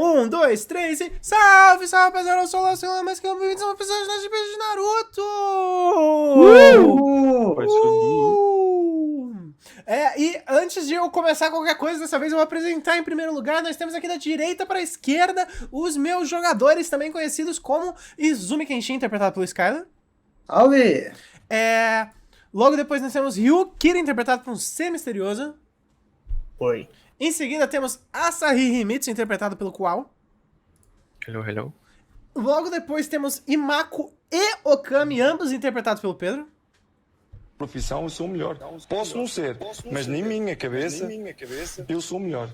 Um, dois, três e... Salve, salve, rapaziada, eu sou o Laciano, mas que eu me uma pessoa de Naruto! Pode subir. E antes de eu começar qualquer coisa, dessa vez eu vou apresentar em primeiro lugar, nós temos aqui da direita para a esquerda os meus jogadores, também conhecidos como Izumi Kenshin, interpretado pelo Skyler. Salve! Logo depois nós temos Ryu Kira, interpretado por um C misterioso. Oi. Em seguida temos Asahi Himitsu, interpretado pelo Qual. Hello, hello. Logo depois temos Imako e Okami, ambos interpretados pelo Pedro. Profissão, eu sou o melhor. Posso não ser, mas na minha cabeça, eu sou o melhor.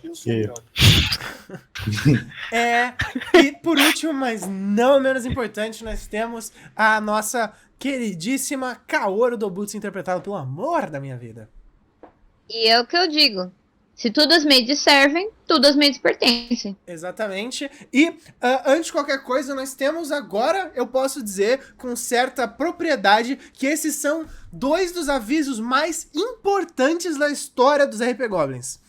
E por último, mas não menos importante, nós temos a nossa queridíssima Kaoru Dobutsu, interpretado pelo amor da minha vida. E é o que eu digo. Se todas as maids servem, todas as maids pertencem. Exatamente. E antes de qualquer coisa, nós temos agora, eu posso dizer com certa propriedade, que esses são dois dos avisos mais importantes da história dos RP Goblins.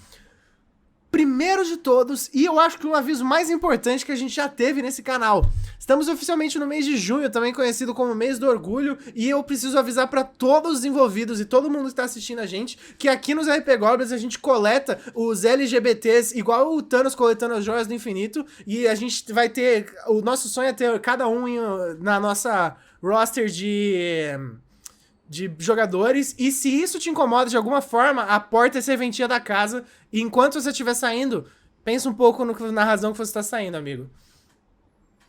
Primeiro de todos, e eu acho que um aviso mais importante que a gente já teve nesse canal. Estamos oficialmente no mês de junho, também conhecido como mês do orgulho, e eu preciso avisar pra todos os envolvidos e todo mundo que tá assistindo a gente, que aqui nos RP Goblins a gente coleta os LGBTs igual o Thanos coletando as joias do infinito, e a gente vai ter, o nosso sonho é ter cada um na nossa roster de jogadores, e se isso te incomoda de alguma forma, a porta é serventia da casa, e enquanto você estiver saindo, pensa um pouco na razão que você está saindo, amigo.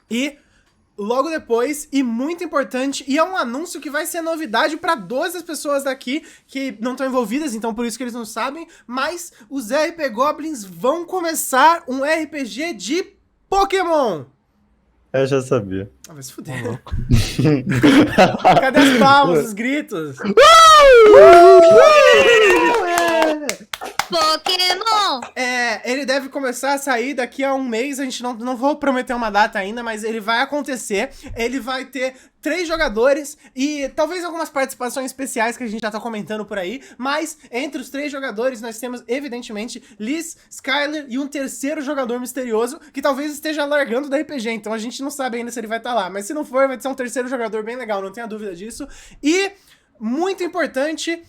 E logo depois, e muito importante, e é um anúncio que vai ser novidade para 12 das pessoas daqui que não estão envolvidas, então por isso que eles não sabem, mas os RP Goblins vão começar um RPG de Pokémon! Eu já sabia. Ah, vai se fuder. Cadê as palmas, os gritos? Pokémon! Ele deve começar a sair daqui a um mês, a gente não vou prometer uma data ainda, mas ele vai acontecer. Ele vai ter 3 jogadores e talvez algumas participações especiais que a gente já tá comentando por aí, mas entre os 3 jogadores nós temos, evidentemente, Liz, Skyler e um terceiro jogador misterioso que talvez esteja largando do RPG, então a gente não sabe ainda se ele vai estar lá, mas se não for, vai ser um terceiro jogador bem legal, não tenha dúvida disso. E, muito importante,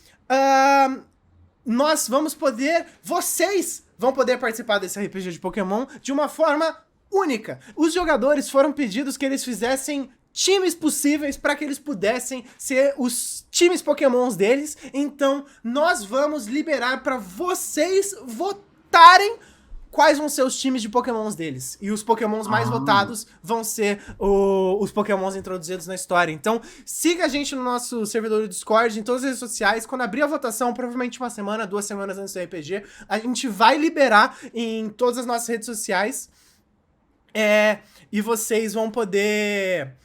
vocês vão poder participar desse RPG de Pokémon de uma forma única. Os jogadores foram pedidos que eles fizessem times possíveis para que eles pudessem ser os times Pokémons deles. Então, nós vamos liberar para vocês votarem quais vão ser os times de Pokémons deles. E os Pokémons mais votados vão ser os Pokémons introduzidos na história. Então, siga a gente no nosso servidor do Discord, em todas as redes sociais. Quando abrir a votação, provavelmente uma semana, 2 semanas antes do RPG, a gente vai liberar em todas as nossas redes sociais. E vocês vão poder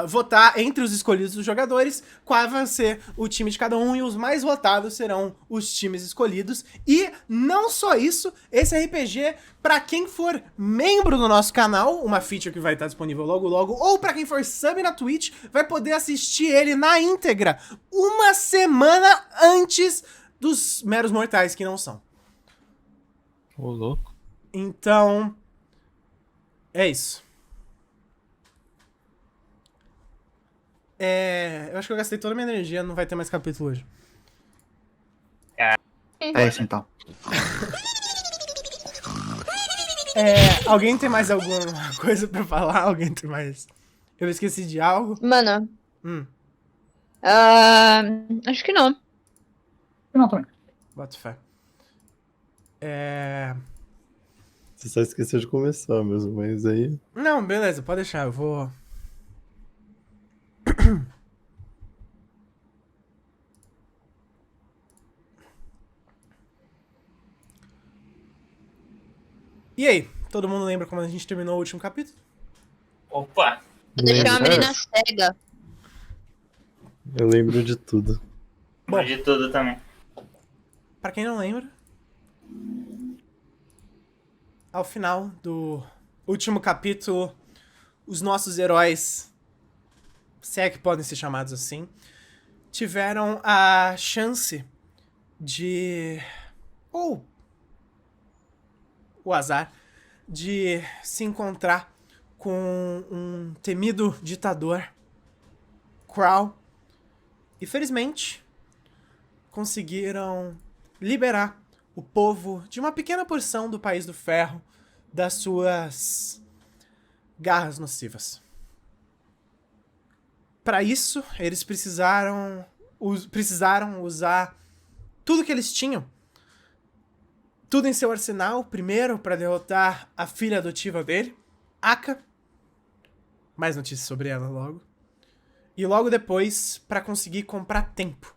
votar entre os escolhidos dos jogadores qual vai ser o time de cada um, e os mais votados serão os times escolhidos. E não só isso, esse RPG, pra quem for membro do nosso canal, uma feature que vai estar disponível logo logo, ou pra quem for sub na Twitch, vai poder assistir ele na íntegra uma semana antes dos meros mortais que não são. Ô, louco. Então, é isso. Eu acho que eu gastei toda a minha energia, não vai ter mais capítulo hoje. É isso então. Alguém tem mais alguma coisa pra falar? Alguém tem mais? Eu esqueci de algo? Mano. Acho que não. Não, também. Bota fé. Você só esqueceu de começar mesmo, mas aí... Não, beleza, pode deixar, eu vou... E aí, todo mundo lembra como a gente terminou o último capítulo? Opa! Eu deixei uma menina cega. Eu lembro de tudo. Bom, De tudo também. pra quem não lembra, ao final do último capítulo, os nossos heróis, se é que podem ser chamados assim, tiveram a chance de... ou o azar de se encontrar com um temido ditador, Crow, e felizmente conseguiram liberar o povo de uma pequena porção do País do Ferro das suas garras nocivas. Para isso, eles precisaram usar tudo que eles tinham, tudo em seu arsenal, primeiro para derrotar a filha adotiva dele, Aka, mais notícias sobre ela logo, e logo depois para conseguir comprar tempo.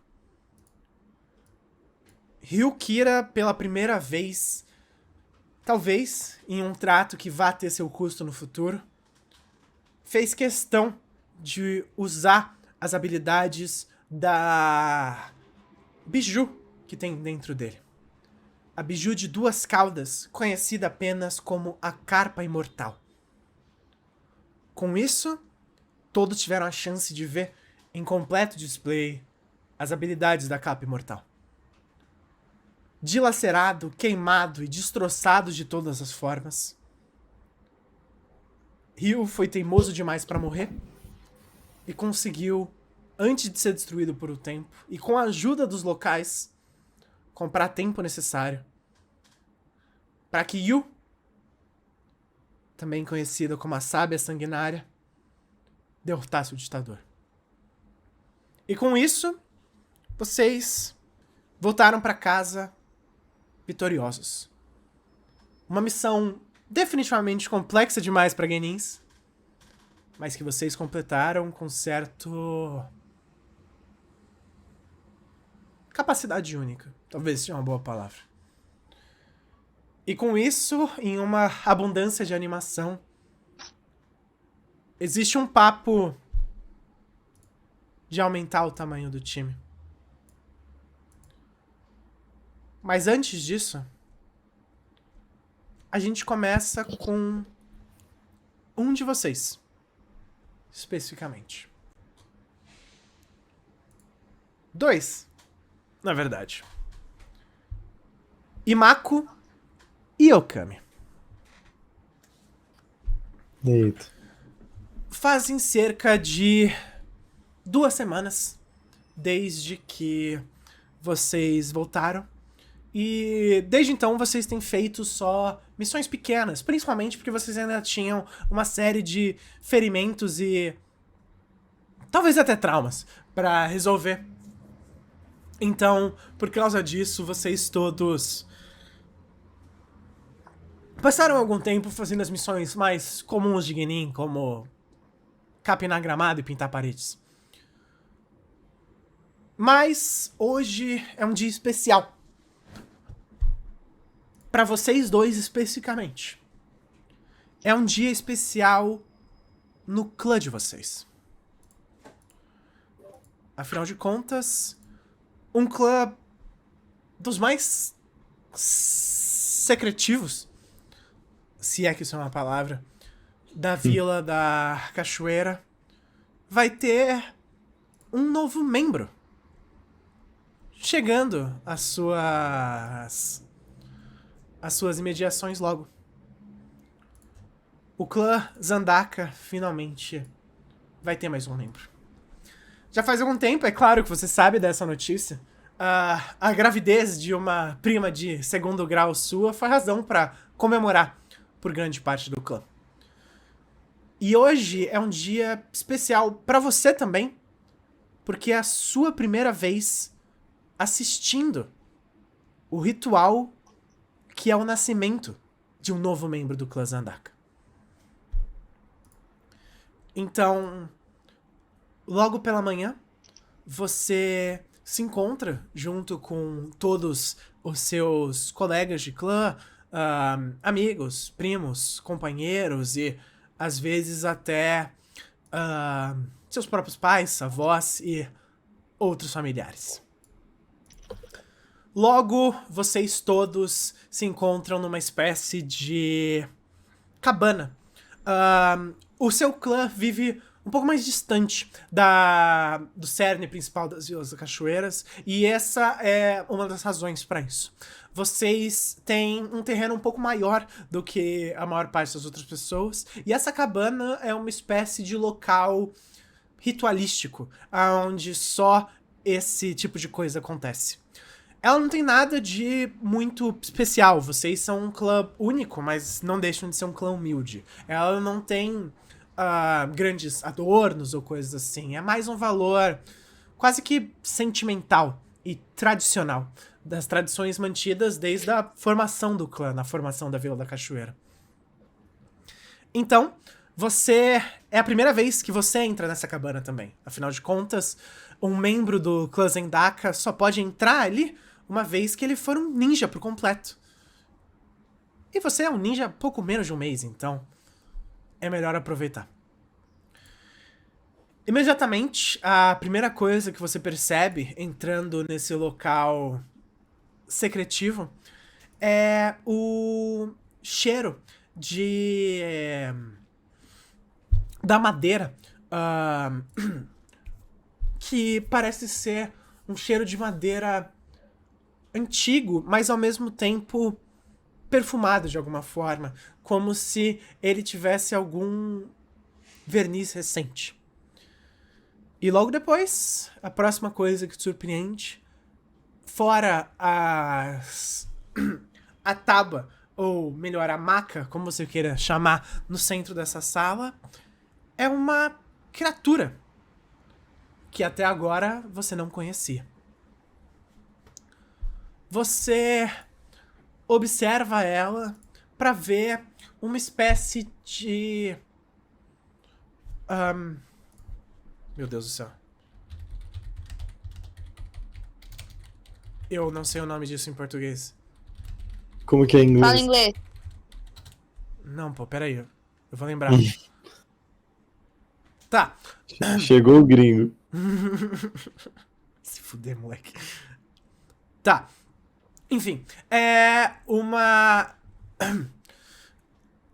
Ryukira, pela primeira vez, talvez em um trato que vá ter seu custo no futuro, fez questão de usar as habilidades da Biju que tem dentro dele. A Biju de 2 caudas, conhecida apenas como a Carpa Imortal. Com isso, todos tiveram a chance de ver em completo display as habilidades da Capa Imortal. Dilacerado, queimado e destroçado de todas as formas, Ryu foi teimoso demais para morrer e conseguiu, antes de ser destruído por um tempo, e com a ajuda dos locais, comprar tempo necessário para que Yu, também conhecida como a Sábia Sanguinária, derrotasse o ditador. E com isso, vocês voltaram para casa vitoriosos. Uma missão definitivamente complexa demais para Genins, mas que vocês completaram com certo capacidade única. Talvez seja uma boa palavra. E com isso, em uma abundância de animação, existe um papo de aumentar o tamanho do time. Mas antes disso, a gente começa com um de vocês, especificamente. 2, na verdade. Imako e Okami. Eita. Fazem cerca de 2 semanas desde que vocês voltaram. E desde então vocês têm feito só missões pequenas, principalmente porque vocês ainda tinham uma série de ferimentos e talvez até traumas pra resolver. Então, por causa disso, vocês todos passaram algum tempo fazendo as missões mais comuns de Genin, como capinar gramado e pintar paredes. Mas hoje é um dia especial. Pra vocês dois especificamente. É um dia especial no clã de vocês. Afinal de contas, um clã dos mais secretivos, se é que isso é uma palavra, da Vila da Cachoeira, vai ter um novo membro chegando às suas imediações logo. O clã Zandaka finalmente vai ter mais um membro. Já faz algum tempo, é claro que você sabe dessa notícia. A gravidez de uma prima de 2º grau sua foi razão para comemorar por grande parte do clã. E hoje é um dia especial para você também, porque é a sua primeira vez assistindo o ritual que é o nascimento de um novo membro do clã Zandaka. Então, logo pela manhã, você se encontra junto com todos os seus colegas de clã, amigos, primos, companheiros e, às vezes, até seus próprios pais, avós e outros familiares. Logo, vocês todos se encontram numa espécie de cabana. O seu clã vive um pouco mais distante do cerne principal das Vilas das Cachoeiras, e essa é uma das razões para isso. vocês têm um terreno um pouco maior do que a maior parte das outras pessoas. E essa cabana é uma espécie de local ritualístico, onde só esse tipo de coisa acontece. Ela não tem nada de muito especial. Vocês são um clã único, mas não deixam de ser um clã humilde. Ela não tem grandes adornos ou coisas assim. É mais um valor quase que sentimental e tradicional, das tradições mantidas desde a formação do clã, na formação da Vila da Cachoeira. Então, é a primeira vez que você entra nessa cabana também. Afinal de contas, um membro do clã Zendaka só pode entrar ali uma vez que ele for um ninja por completo. E você é um ninja há pouco menos de um mês, então é melhor aproveitar. Imediatamente, a primeira coisa que você percebe entrando nesse local secretivo é o cheiro da madeira, que parece ser um cheiro de madeira antigo, mas ao mesmo tempo perfumado de alguma forma, como se ele tivesse algum verniz recente. E logo depois, a próxima coisa que te surpreende, fora a tábua, ou melhor, a maca, como você queira chamar, no centro dessa sala, é uma criatura que até agora você não conhecia. Você observa ela para ver uma espécie de... Meu Deus do céu. Eu não sei o nome disso em português. Como que é em Fala inglês? inglês. Não, pô, peraí. Eu vou lembrar. Tá. Chegou o gringo. Se fuder, moleque. Tá. Enfim, é uma...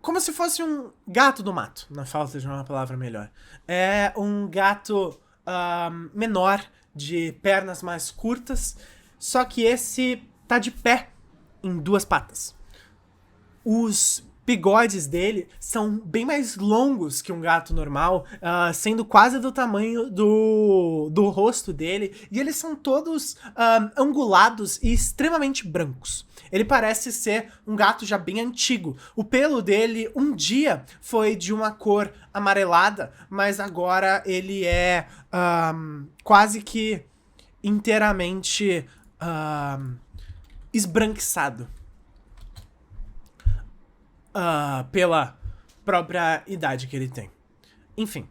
Como se fosse um gato do mato, na falta de uma palavra melhor. É um gato menor, de pernas mais curtas, só que esse tá de pé em duas patas. Os bigodes dele são bem mais longos que um gato normal, sendo quase do tamanho do rosto dele, e eles são todos angulados e extremamente brancos. Ele parece ser um gato já bem antigo. O pelo dele um dia foi de uma cor amarelada, mas agora ele é quase que inteiramente esbranquiçado. Pela própria idade que ele tem. Enfim,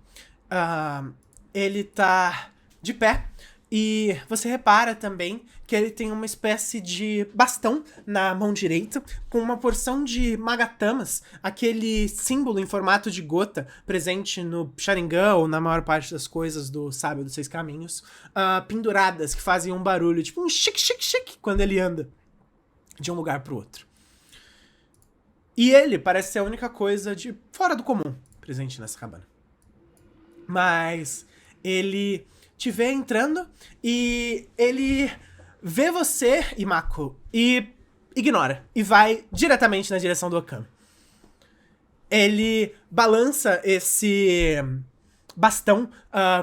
ele tá de pé e você repara também que ele tem uma espécie de bastão na mão direita com uma porção de magatamas, aquele símbolo em formato de gota presente no Sharingan ou na maior parte das coisas do Sábio dos Seis Caminhos, penduradas, que fazem um barulho, tipo um chique quando ele anda de um lugar pro outro. E ele parece ser a única coisa de fora do comum presente nessa cabana. Mas ele te vê entrando e ele vê você, Imako, e ignora. E vai diretamente na direção do Okami. Ele balança esse bastão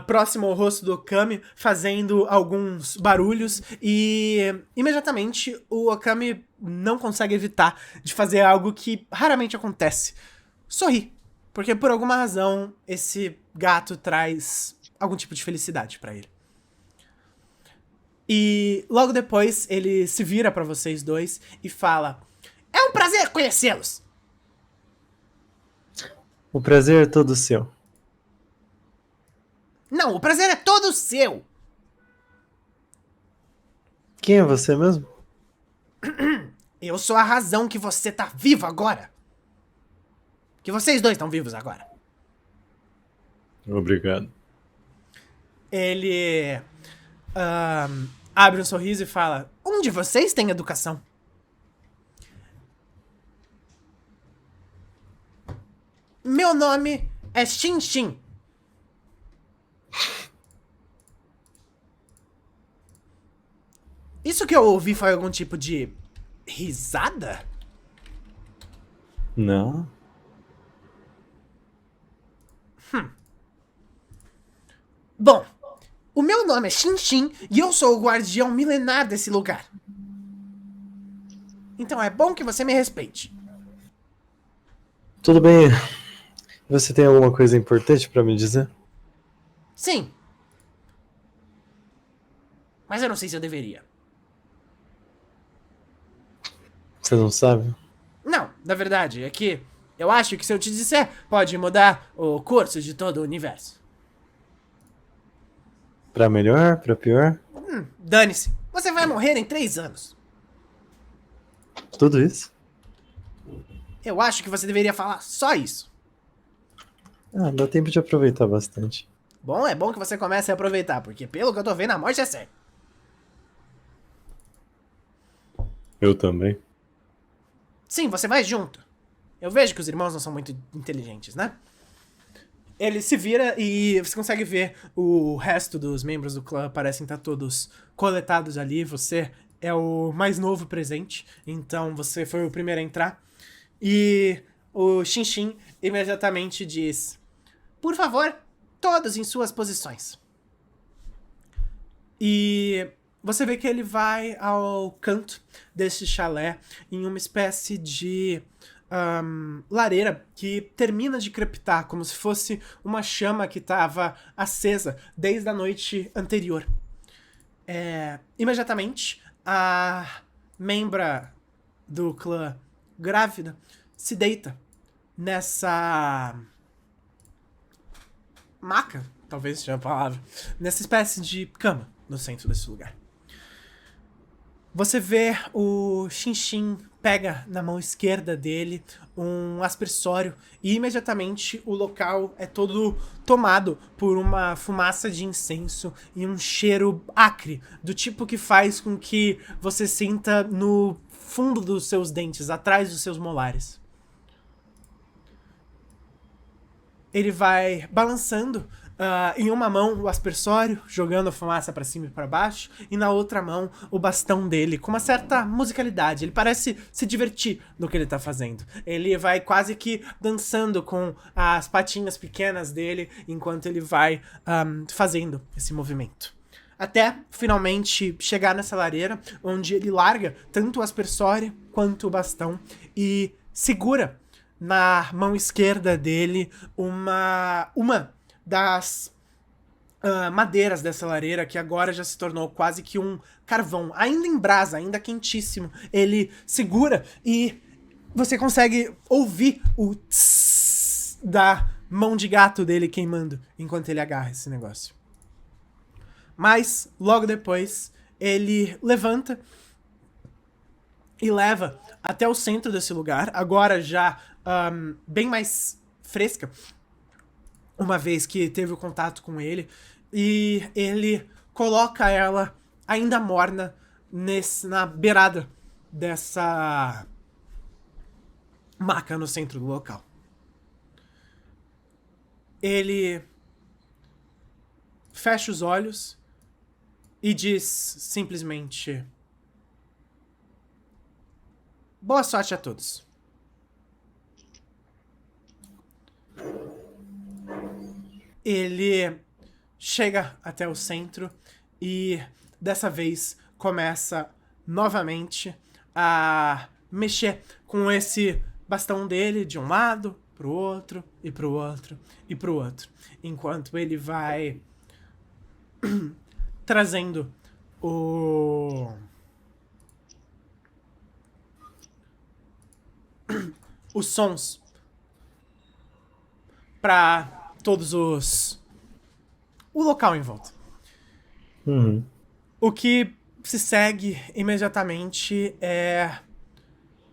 próximo ao rosto do Okami, fazendo alguns barulhos, e imediatamente o Okami não consegue evitar de fazer algo que raramente acontece. Sorrir. Porque por alguma razão esse gato traz algum tipo de felicidade pra ele. E logo depois ele se vira pra vocês dois e fala: "É um prazer conhecê-los." O prazer é todo seu. Não, o prazer é todo seu. Quem é você mesmo? Eu sou a razão que você tá vivo agora. Que vocês dois estão vivos agora. Obrigado. Ele abre um sorriso e fala: "Um de vocês tem educação?" "Meu nome é Shin Shin." Isso que eu ouvi foi algum tipo de Risada? Não. Bom, o meu nome é Xin e eu sou o guardião milenar desse lugar. Então é bom que você me respeite. Tudo bem. Você tem alguma coisa importante pra me dizer? Sim. Mas eu não sei se eu deveria. Você não sabe? Não, na verdade, é que eu acho que se eu te disser, pode mudar o curso de todo o universo. Pra melhor? Pra pior? Dane-se, você vai morrer em 3 anos. Tudo isso? Eu acho que você deveria falar só isso. Ah, dá tempo de aproveitar bastante. Bom, é bom que você comece a aproveitar, porque pelo que eu tô vendo, a morte é séria. Eu também. Sim, você vai junto. Eu vejo que os irmãos não são muito inteligentes, né? Ele se vira e você consegue ver o resto dos membros do clã parecem estar todos coletados ali. Você é o mais novo presente, então você foi o primeiro a entrar. E o Xin imediatamente diz: por favor, todos em suas posições. E você vê que ele vai ao canto desse chalé em uma espécie de lareira que termina de crepitar, como se fosse uma chama que estava acesa desde a noite anterior. Imediatamente, a membra do clã grávida se deita nessa maca, talvez seja a palavra, nessa espécie de cama no centro desse lugar. Você vê o Xin pega na mão esquerda dele um aspersório e imediatamente o local é todo tomado por uma fumaça de incenso e um cheiro acre, do tipo que faz com que você sinta no fundo dos seus dentes, atrás dos seus molares. Ele vai balançando em uma mão o aspersório, jogando a fumaça pra cima e pra baixo, e na outra mão o bastão dele, com uma certa musicalidade. Ele parece se divertir no que ele tá fazendo. Ele vai quase que dançando com as patinhas pequenas dele, enquanto ele vai fazendo esse movimento. Até, finalmente, chegar nessa lareira, onde ele larga tanto o aspersório quanto o bastão e segura na mão esquerda dele uma das madeiras dessa lareira, que agora já se tornou quase que um carvão, ainda em brasa, ainda quentíssimo. Ele segura e você consegue ouvir o tss da mão de gato dele queimando enquanto ele agarra esse negócio. Mas, logo depois, ele levanta e leva até o centro desse lugar, agora já bem mais fresca, uma vez que teve o contato com ele, e ele coloca ela ainda morna na beirada dessa maca no centro do local. Ele fecha os olhos e diz simplesmente: boa sorte a todos. Ele chega até o centro e dessa vez começa novamente a mexer com esse bastão dele de um lado pro outro e pro outro e pro outro, enquanto ele vai trazendo os sons pra todos o local em volta. Uhum. O que se segue imediatamente é,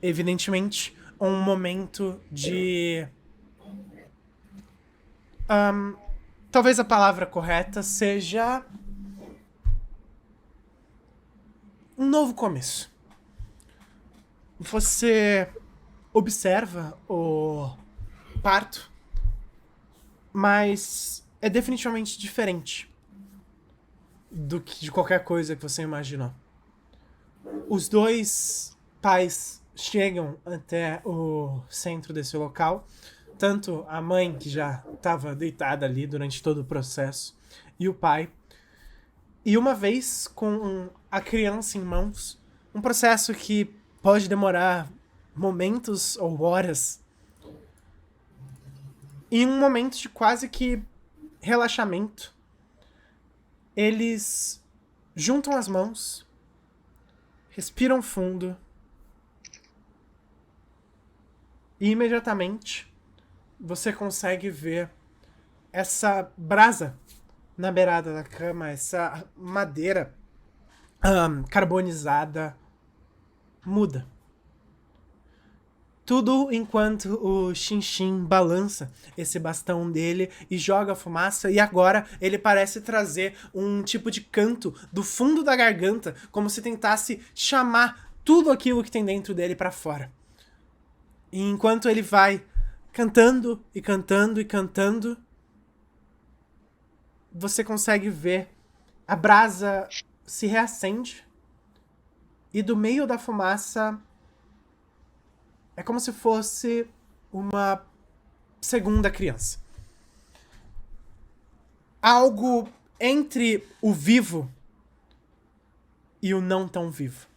evidentemente, um momento de talvez a palavra correta seja um novo começo. Você observa o parto, mas é definitivamente diferente do que de qualquer coisa que você imaginou. Os dois pais chegam até o centro desse local. Tanto a mãe, que já estava deitada ali durante todo o processo, e o pai. E uma vez com a criança em mãos, um processo que pode demorar momentos ou horas, em um momento de quase que relaxamento, eles juntam as mãos, respiram fundo e imediatamente você consegue ver essa brasa na beirada da cama, essa madeira carbonizada muda. Tudo enquanto o Xin balança esse bastão dele e joga fumaça, e agora ele parece trazer um tipo de canto do fundo da garganta, como se tentasse chamar tudo aquilo que tem dentro dele pra fora. E enquanto ele vai cantando e cantando e cantando, você consegue ver a brasa se reacende e do meio da fumaça é como se fosse uma segunda criança. Algo entre o vivo e o não tão vivo.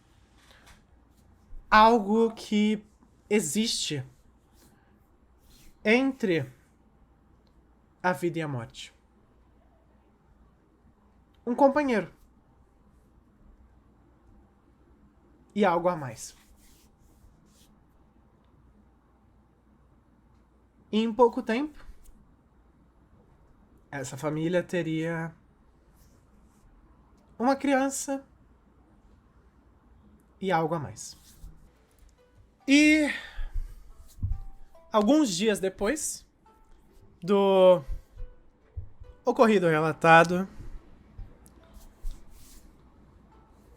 Algo que existe entre a vida e a morte. Um companheiro. E algo a mais. E em pouco tempo, essa família teria uma criança e algo a mais. E alguns dias depois do ocorrido relatado,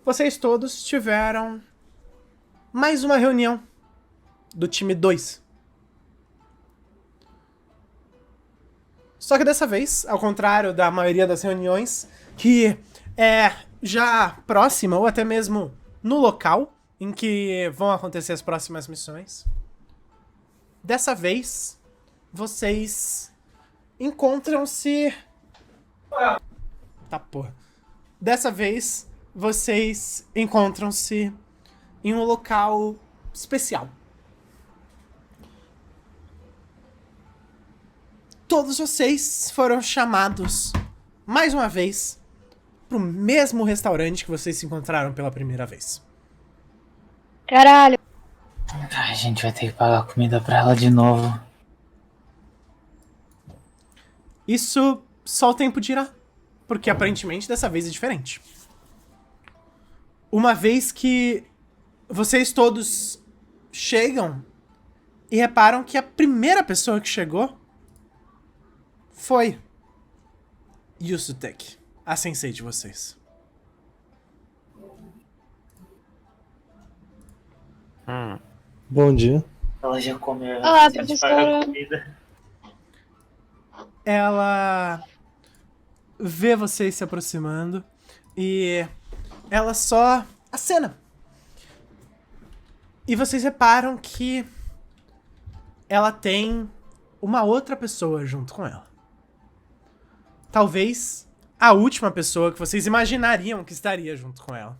vocês todos tiveram mais uma reunião do time 2. Só que dessa vez, ao contrário da maioria das reuniões, que é já próxima ou até mesmo no local em que vão acontecer as próximas missões, dessa vez vocês encontram-se... Tá porra. Dessa vez vocês encontram-se em um local especial. Todos vocês foram chamados, mais uma vez, pro mesmo restaurante que vocês se encontraram pela primeira vez. Caralho. A gente vai ter que pagar comida pra ela de novo. Isso só o tempo dirá, porque aparentemente dessa vez é diferente. Uma vez que vocês todos chegam e reparam que a primeira pessoa que chegou foi Yusutek, a sensei de vocês. Bom dia. Ela já comeu. Olá, A gente paga professora. comida. Ela vê vocês se aproximando e ela só acena. E vocês reparam que ela tem uma outra pessoa junto com ela. Talvez a última pessoa que vocês imaginariam que estaria junto com ela.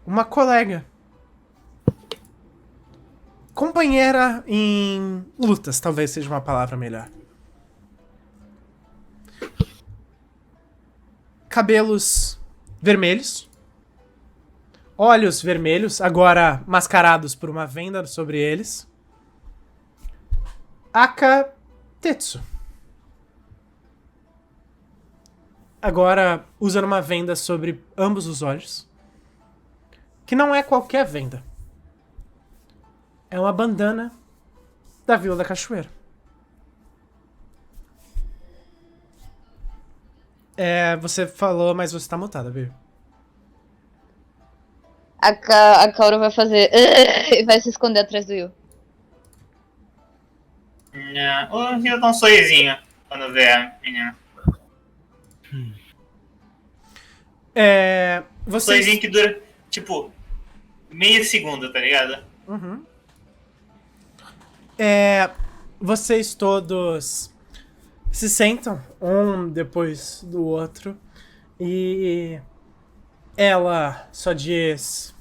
Uma colega. Companheira em lutas, talvez seja uma palavra melhor. Cabelos vermelhos. Olhos vermelhos, agora mascarados por uma venda sobre eles. Aka Tetsu. Agora usando uma venda sobre ambos os olhos. Que não é qualquer venda. É uma bandana da Vila da Cachoeira. Você falou, mas você tá mutada, Bia. A Kaoru vai fazer e vai se esconder atrás do Yu. O Rio dá um sorrisinho quando vê a menina. Vocês... Coisinha que dura, tipo, meio segundo, tá ligado? Uhum. Vocês todos se sentam, um depois do outro, e ela só diz...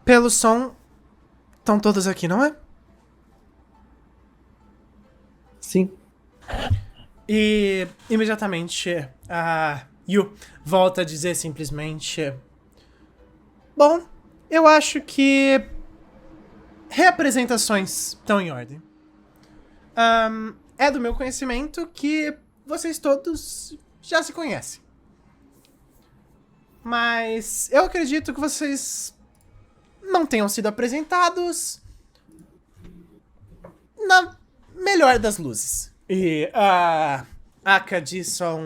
Pelo som, estão todos aqui, não é? Sim. E imediatamente a Yu volta a dizer simplesmente: Bom, eu acho que reapresentações estão em ordem. É do meu conhecimento que vocês todos já se conhecem. Mas eu acredito que vocês não tenham sido apresentados na melhor das luzes. E a Aka diz só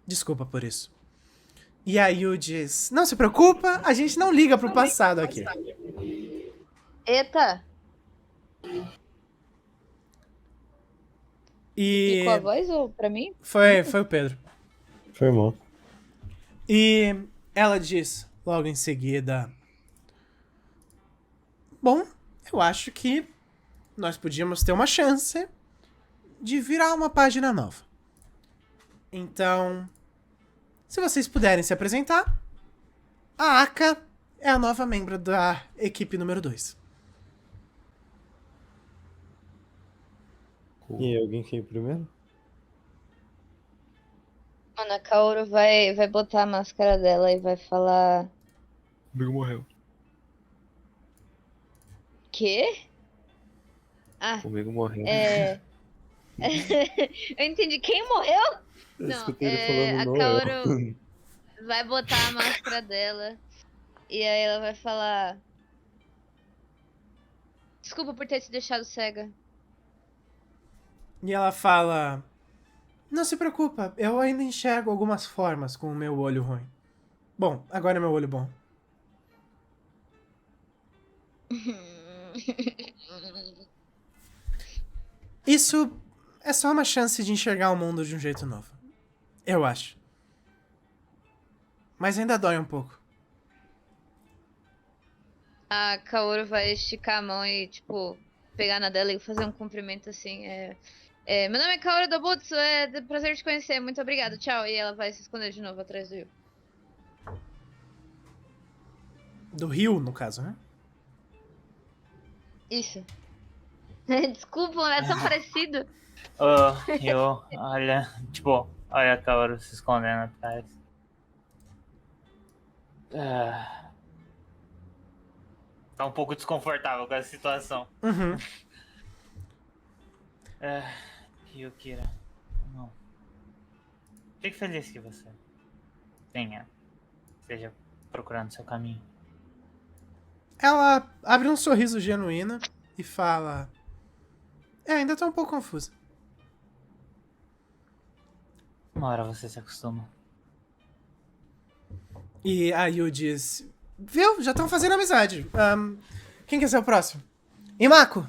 desculpa por isso. E a Yu diz: Não se preocupa, a gente não liga pro passado aqui. Eita! E Ficou a voz ou pra mim? foi o Pedro. Foi mal. E ela diz logo em seguida: Bom, eu acho que nós podíamos ter uma chance de virar uma página nova. Então, se vocês puderem se apresentar, a Aka é a nova membro da equipe número 2. E alguém quer ir primeiro? Mano, a Kaoru vai botar a máscara dela e vai falar... O Bigo morreu. Quê? Ah, O Bigo morreu. eu entendi. Quem morreu? Eu Não, escutei ele falando a Noel. Kaoru vai botar a máscara dela e aí ela vai falar... Desculpa por ter te deixado cega. E ela fala: Não se preocupa, eu ainda enxergo algumas formas com o meu olho ruim. Bom, agora é meu olho bom. Isso é só uma chance de enxergar o mundo de um jeito novo. Eu acho. Mas ainda dói um pouco. A Kaoru vai esticar a mão e, tipo, pegar na dela e fazer um cumprimento assim. Meu nome é Kaoru Dobutsu, é prazer te conhecer, muito obrigada, tchau. E ela vai se esconder de novo atrás do Yu. Do rio, no caso, né? Isso. Desculpa, é tão parecido. Eu, olha, tipo, olha a Kaoru se escondendo atrás. Tá um pouco desconfortável com essa situação. Uhum. Yukira, não. Fico feliz que você esteja procurando seu caminho. Ela abre um sorriso genuíno e fala: ainda tô um pouco confusa. Uma hora você se acostuma. E a Yu diz: Viu? Já estão fazendo amizade. Quem quer ser o próximo? Imako,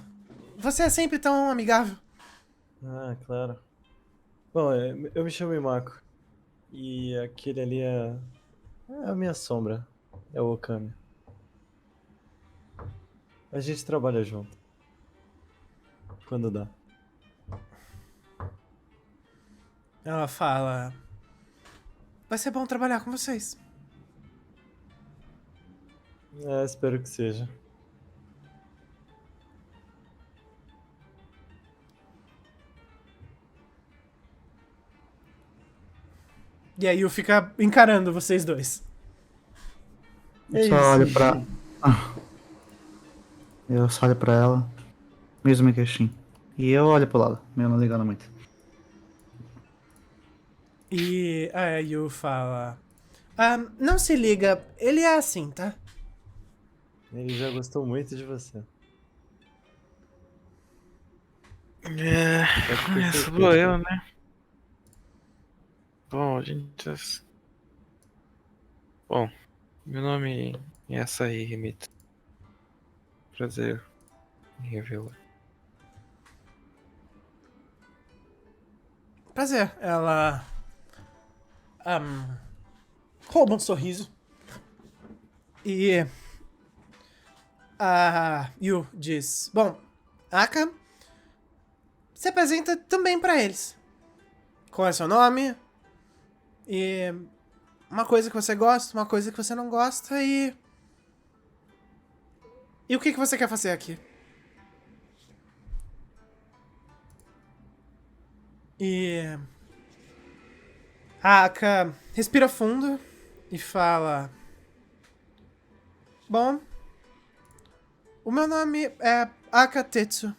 você é sempre tão amigável. Ah, claro. Bom, eu me chamo Imako. E aquele ali é a minha sombra. É o Okami. A gente trabalha junto. Quando dá. Ela fala: Vai ser bom trabalhar com vocês. Espero que seja. E aí eu fico encarando vocês dois. Só olho pra. Eu só olho pra ela, mesmo queixinho. E eu olho pro lado, mesmo não ligando muito. E a Yu fala: Não se liga, ele é assim, tá? Ele já gostou muito de você. Sou eu, né? Bom, gente. Bom, meu nome é Asahi Himita. Prazer em revê-la. Prazer. Ela rouba um sorriso. E a Yu diz: bom, Aka se apresenta também pra eles. Qual é seu nome? E uma coisa que você gosta, uma coisa que você não gosta e... E o que você quer fazer aqui? E... a Aka respira fundo e fala... Bom, o meu nome é Aka Tetsu.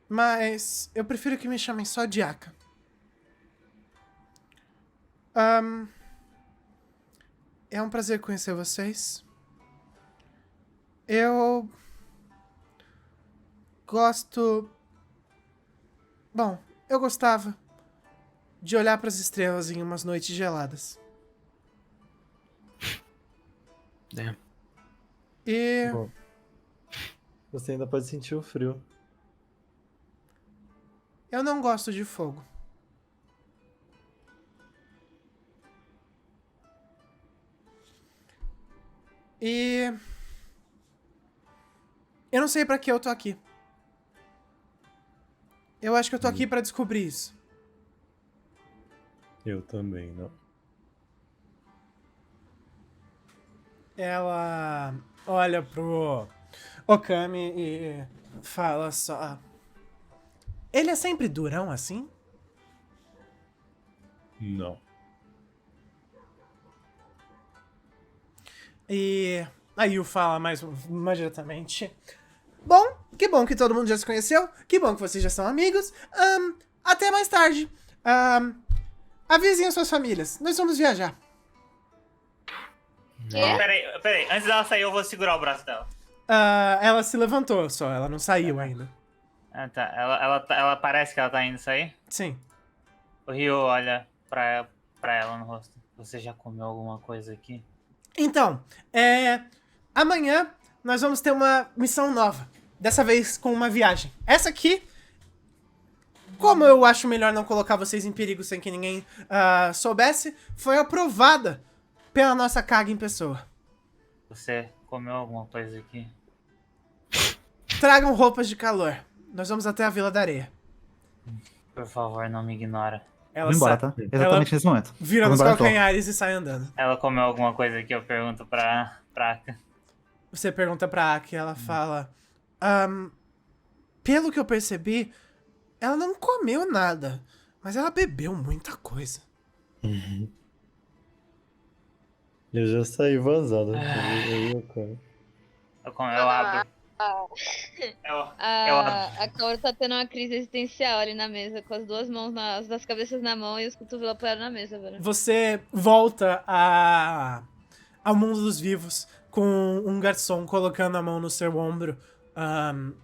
Mas eu prefiro que me chamem só de Aka. É um prazer conhecer vocês. Eu gosto... Bom, eu gostava de olhar para as estrelas em umas noites geladas. É. E... Bom, você ainda pode sentir o frio. eu não gosto de fogo. E... eu não sei pra que eu tô aqui. Eu acho que eu tô aqui pra descobrir isso. Eu também, não. Ela olha pro Okami e fala só... ele é sempre durão assim? Não. E a Yu fala mais diretamente. Bom que todo mundo já se conheceu. Que bom que vocês já são amigos. Até mais tarde. Avisem as suas famílias. Nós vamos viajar. Quê? Peraí, antes dela sair, eu vou segurar o braço dela. Ela se levantou só, ela não saiu ainda. Ah, tá. Ela parece que ela tá indo sair? Sim. O Ryo olha pra ela no rosto. Você já comeu alguma coisa aqui? Então, amanhã nós vamos ter uma missão nova. Dessa vez com uma viagem. Essa aqui, como eu acho melhor não colocar vocês em perigo sem que ninguém soubesse, foi aprovada pela nossa Kage em pessoa. Você comeu alguma coisa aqui? Tragam roupas de calor. Nós vamos até a Vila da Areia. Por favor, não me ignora. Ela Vou embora, sa- tá? Exatamente nesse momento. vira Vou nos embora, tô. calcanhares e sai andando. Ela comeu alguma coisa aqui? Eu pergunto pra Aka. Você pergunta pra Aki, ela fala... pelo que eu percebi, ela não comeu nada, mas ela bebeu muita coisa. Eu já saí vazado. Eu cara. Eu abro. A Kaoru tá tendo uma crise existencial ali na mesa, com as duas mãos, as cabeças na mão e os cotovelos apoiados na mesa, velho. Você volta ao mundo dos vivos com um garçom colocando a mão no seu ombro,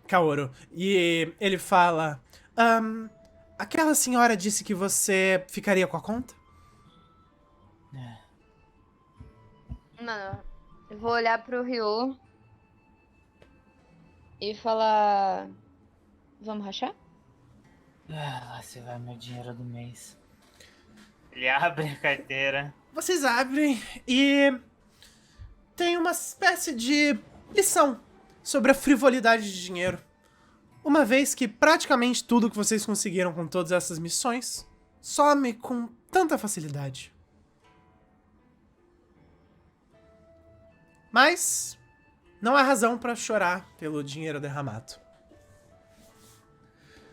Kaoru. E ele fala... aquela senhora disse que você ficaria com a conta? Mano, eu vou olhar pro Ryo e falar... vamos rachar? Lá se vai meu dinheiro do mês. Ele abre a carteira. Vocês abrem e... tem uma espécie de lição sobre a frivolidade de dinheiro. Uma vez que praticamente tudo que vocês conseguiram com todas essas missões some com tanta facilidade. Mas não há razão para chorar pelo dinheiro derramado.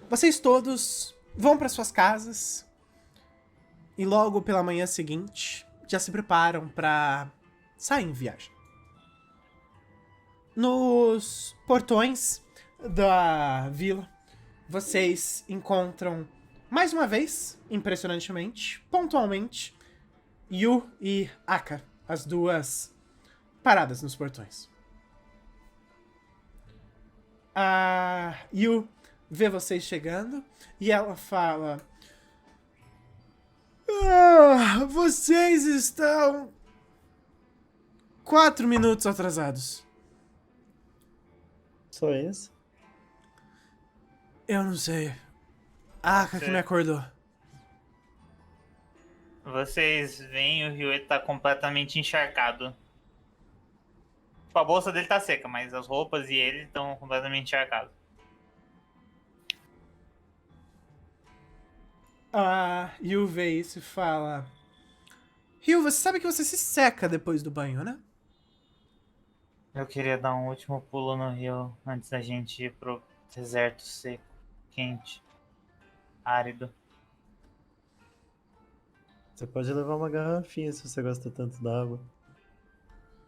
Vocês todos vão para suas casas e logo pela manhã seguinte já se preparam para sair em viagem. Nos portões da vila, vocês encontram, mais uma vez, impressionantemente, pontualmente, Yu e Aka, as duas paradas nos portões. A Yu vê vocês chegando e ela fala... vocês estão 4 minutos atrasados. Só isso? Eu não sei. A Aka que me acordou. Vocês veem o Rio, ele tá completamente encharcado. Tipo, a bolsa dele tá seca, mas as roupas e ele estão completamente encharcados. Yu vê isso e fala... Yu, você sabe que você se seca depois do banho, né? Eu queria dar um último pulo no rio antes da gente ir pro deserto seco, quente, árido. Você pode levar uma garrafinha se você gosta tanto da água.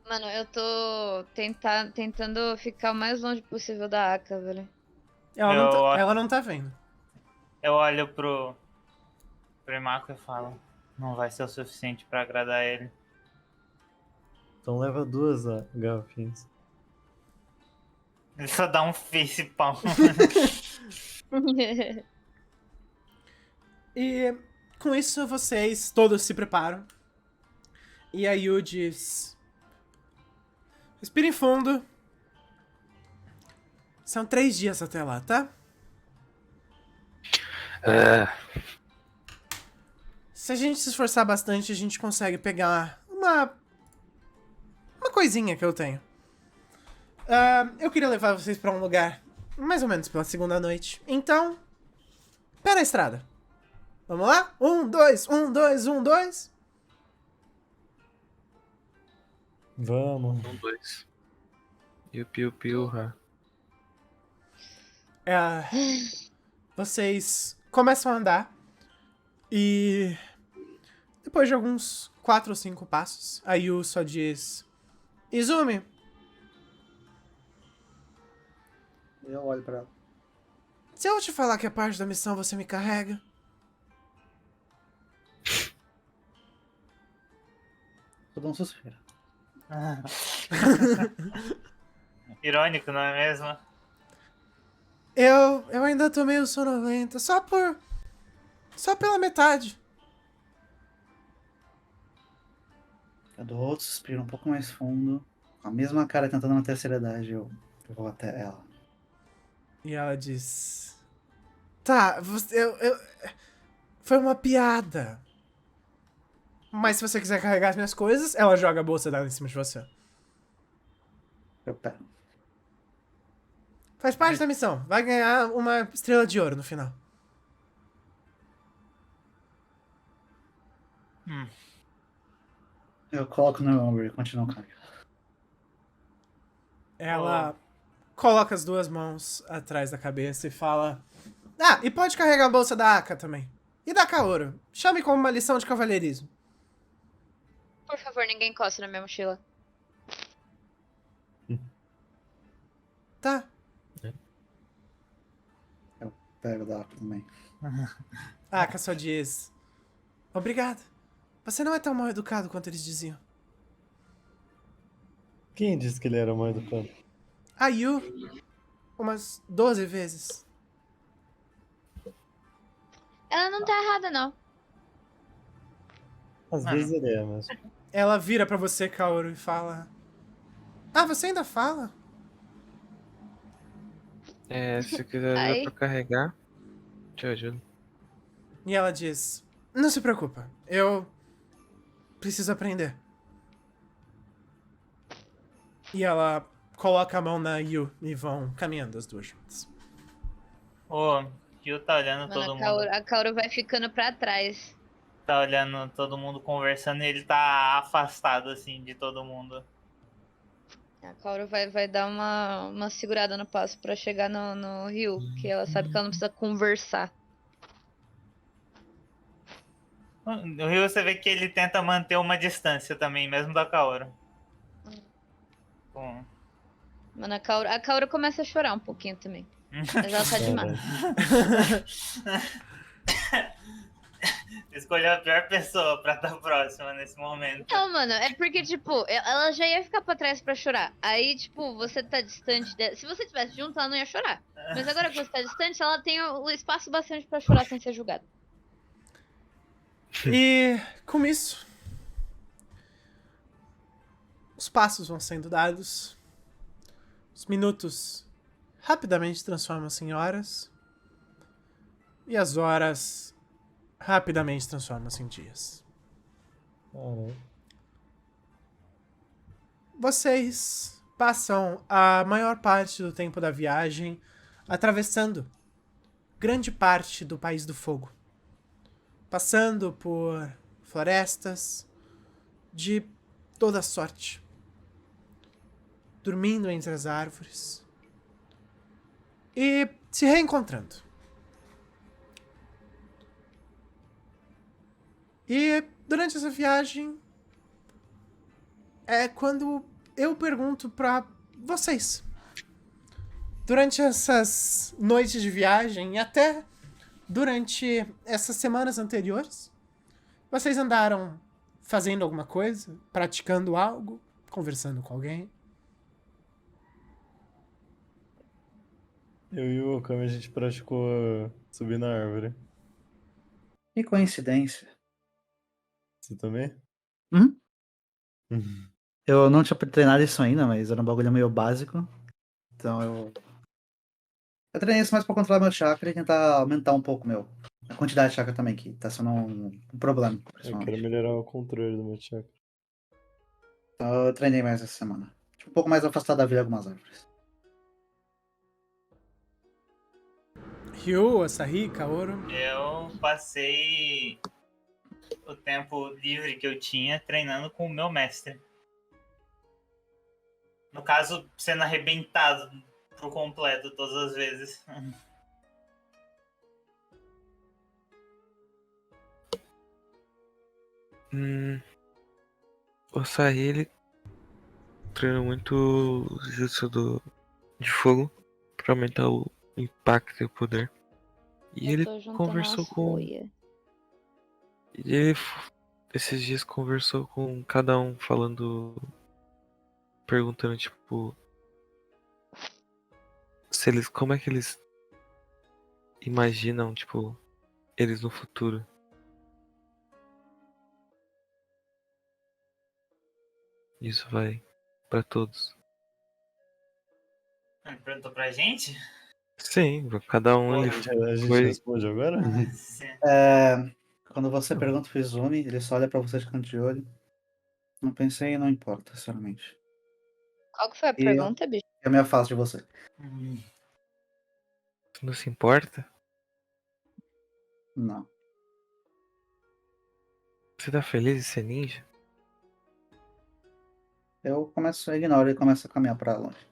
Mano, eu tô tentando ficar o mais longe possível da Aka, velho. Ela não tá vendo. Eu olho pro Imaco e falo, não vai ser o suficiente pra agradar ele. Então leva 2 garrafinhas. Ele só dá um face palm. E com isso vocês todos se preparam. E a Yu diz... Respirem fundo. São 3 dias até lá, tá? Se a gente se esforçar bastante, a gente consegue pegar uma coisinha que eu tenho. Eu queria levar vocês pra um lugar mais ou menos pela segunda noite. Então, pé na estrada. Vamos lá? 1, 2, 1, 2, 1, 2. Vamos. 1, 2. Piu, piu, piu, ha. Vocês começam a andar e depois de alguns 4 ou 5 passos, a Yu só diz: Izumi, Eu olho pra ela. se eu te falar que é parte da missão, você me carrega? Eu dou um suspiro. Irônico, não é mesmo? Eu ainda tô meio sonolenta, só pela metade. Eu dou outro suspiro um pouco mais fundo. Com a mesma cara tentando manter a seriedade, eu vou até ela. E ela diz: Tá, foi uma piada. Mas se você quiser carregar as minhas coisas, ela joga a bolsa dela em cima de você. Eu pego. Faz parte da missão. Vai ganhar uma estrela de ouro no final. Eu coloco no meu ombro e continuo o caminho. Ela coloca as 2 mãos atrás da cabeça e fala: e pode carregar a bolsa da Aka também. E da Kaoru. Chame como uma lição de cavalheirismo. Por favor, ninguém encosta na minha mochila. Tá. Pego da água também. A Aka só diz: Obrigado. Você não é tão mal educado quanto eles diziam. Quem disse que ele era mal educado? A Yu, umas 12 vezes. Ela não tá errada, não. Às vezes ele é, mas... Ela vira pra você, Kaoru, e fala: você ainda fala? Se quiser Ai. ajuda pra carregar, te ajudo. E ela diz: Não se preocupa, eu preciso aprender. E ela coloca a mão na Yu e vão caminhando as 2 juntas. O Rio tá olhando Mano, todo a mundo. Kaoru vai ficando pra trás. Tá olhando todo mundo conversando e ele tá afastado, assim, de todo mundo. A Kaoru vai dar uma segurada no passo pra chegar no Rio, que ela sabe que ela não precisa conversar. O Rio, você vê que ele tenta manter uma distância também, mesmo da Kaoru. Com... Mano, a Kaoru começa a chorar um pouquinho também. Mas ela tá demais. Escolheu a pior pessoa pra estar próxima nesse momento. Não, mano, é porque, tipo, ela já ia ficar pra trás pra chorar. Aí, tipo, você tá distante dela. Se você estivesse junto, ela não ia chorar. Mas agora que você tá distante, ela tem o espaço bastante pra chorar sem ser julgada. E com isso, os passos vão sendo dados. Os minutos rapidamente transformam-se em horas. E as horas rapidamente transformam-se em dias. Caralho. Vocês passam a maior parte do tempo da viagem atravessando grande parte do País do Fogo. Passando por florestas de toda sorte. Dormindo entre as árvores. E se reencontrando. E durante essa viagem é quando eu pergunto pra vocês. Durante essas noites de viagem e até durante essas semanas anteriores, vocês andaram fazendo alguma coisa? Praticando algo? Conversando com alguém? Eu e o Okami, a gente praticou subir na árvore. Que coincidência. Você também? Hum? Uhum. Eu não tinha treinado isso ainda, mas era um bagulho meio básico. Então eu treinei isso mais pra controlar meu chakra e tentar aumentar um pouco a quantidade de chakra também, que tá sendo um problema, Eu quero principalmente. melhorar o controle do meu chakra. Então eu treinei mais essa semana. Tipo, um pouco mais afastado da vida de algumas árvores. Ryu, Asahi, Kaoru. Eu passei o tempo livre que eu tinha treinando com o meu mestre. No caso, sendo arrebentado pro completo todas as vezes. O Sahi, ele treina muito o jutsu de fogo pra aumentar o impacto e o poder. E Eu ele tô juntando conversou umas com. folhas. E ele esses dias conversou com cada um falando. Perguntando, tipo. Se eles. Como é que eles imaginam, tipo, eles no futuro. Isso vai pra todos. Perguntou pra gente? Sim, cada um ele A gente foi. responde agora? Sim. Quando você Não. pergunta pro Izumi, ele só olha pra você de canto de olho. Não pensei e não importa, sinceramente. Qual que foi a E pergunta, bicho? eu me afasto de você. Tu não se importa? Não. Você tá feliz de ser ninja? Eu começo a ignorar e começo a caminhar pra longe.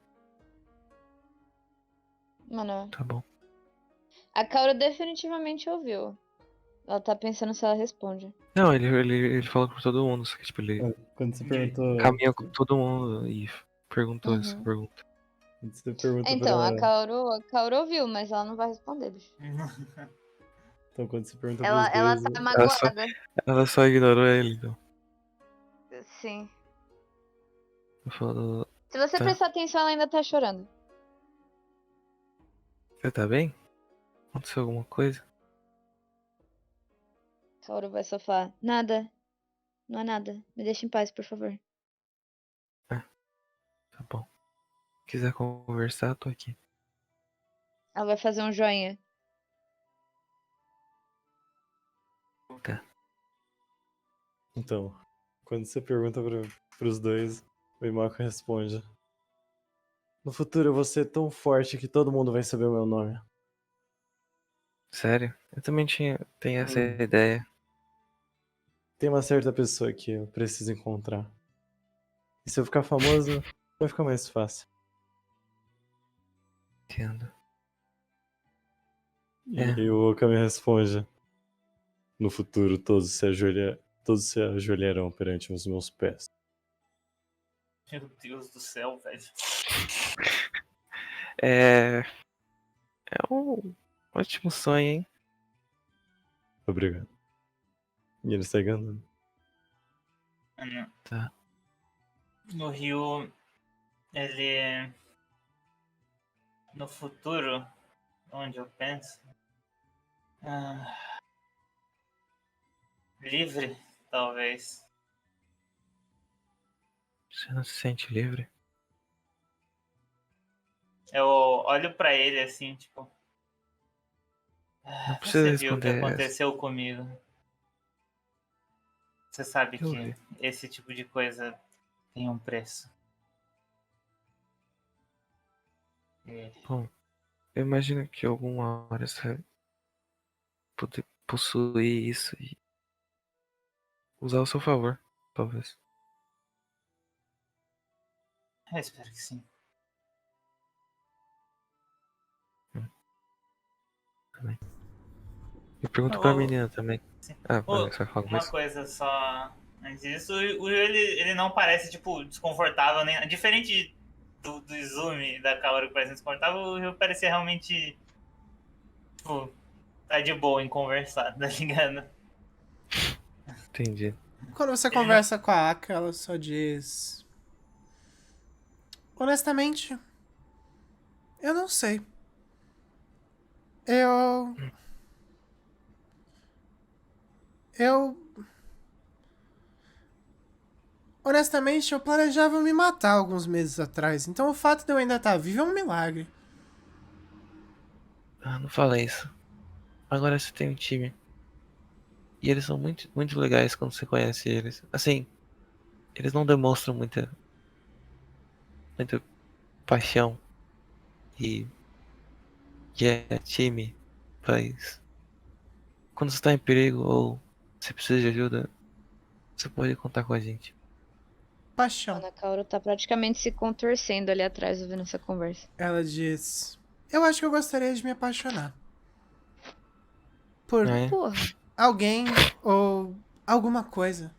Mano, Tá bom. a Kaoru definitivamente ouviu. Ela tá pensando se ela responde. Não, ele falou com todo mundo, só que tipo, ele Quando você perguntou. caminhou com todo mundo e perguntou essa Uhum. pergunta. Quando você pergunta Então, a pra. Kaoru ouviu, mas ela não vai responder, bicho. Então, quando você pergunta Ela, pros ela dois. tá magoada. Ela só ignorou ele, então. Sim. Eu falo, Se você Tá. prestar atenção, ela ainda tá chorando. você tá bem? Aconteceu alguma coisa? Kaoru vai só falar, nada. Não é nada. Me deixa em paz, por favor. Tá bom. Quiser conversar, eu tô aqui. Ela vai fazer um joinha. Então, quando você pergunta pros dois, o Imako responde: no futuro eu vou ser tão forte que todo mundo vai saber o meu nome. Sério? Eu também tenho essa ideia. Tem uma certa pessoa que eu preciso encontrar. E se eu ficar famoso, vai ficar mais fácil. Entendo. E o Okami responde: no futuro todos se ajoelharão perante os meus pés. Meu Deus do céu, velho. É um ótimo sonho, hein? Obrigado. E ele segue andando. Tá. No Rio, ele. No futuro, onde eu penso. Livre, talvez. Você não se sente livre? Eu olho pra ele assim, tipo. Não precisa Você viu o que responder essa. aconteceu comigo. Você sabe Eu que vi. esse tipo de coisa tem um preço. E Bom, eu imagino que alguma hora você vai poder possuir isso e usar ao seu favor, talvez. eu espero que sim. Também. E pergunto pra Ô, menina também. sim. Ah, Ô, você vai falar alguma uma coisa? coisa só antes disso, o Rio ele não parece, tipo, desconfortável, nem. Diferente do Izumi e da Kaoru que parece desconfortável, o Rio parecia realmente, tipo, tá de boa em conversar, tá ligado? Entendi. Quando você Ele não- conversa com a Aka, ela só diz. Honestamente, eu não sei. Eu. Eu. Honestamente, eu planejava me matar alguns meses atrás, então o fato de eu ainda estar vivo é um milagre. Ah, não fala isso. Agora você tem um time. E eles são muito, muito legais quando você conhece eles. Assim, eles não demonstram muita paixão e que é time, mas quando você tá em perigo ou você precisa de ajuda, você pode contar com a gente. Paixão. Ana Kaoru tá praticamente se contorcendo ali atrás ouvindo essa conversa. Ela diz. Eu acho que eu gostaria de me apaixonar. Por Ah, é? Porra, alguém ou alguma coisa.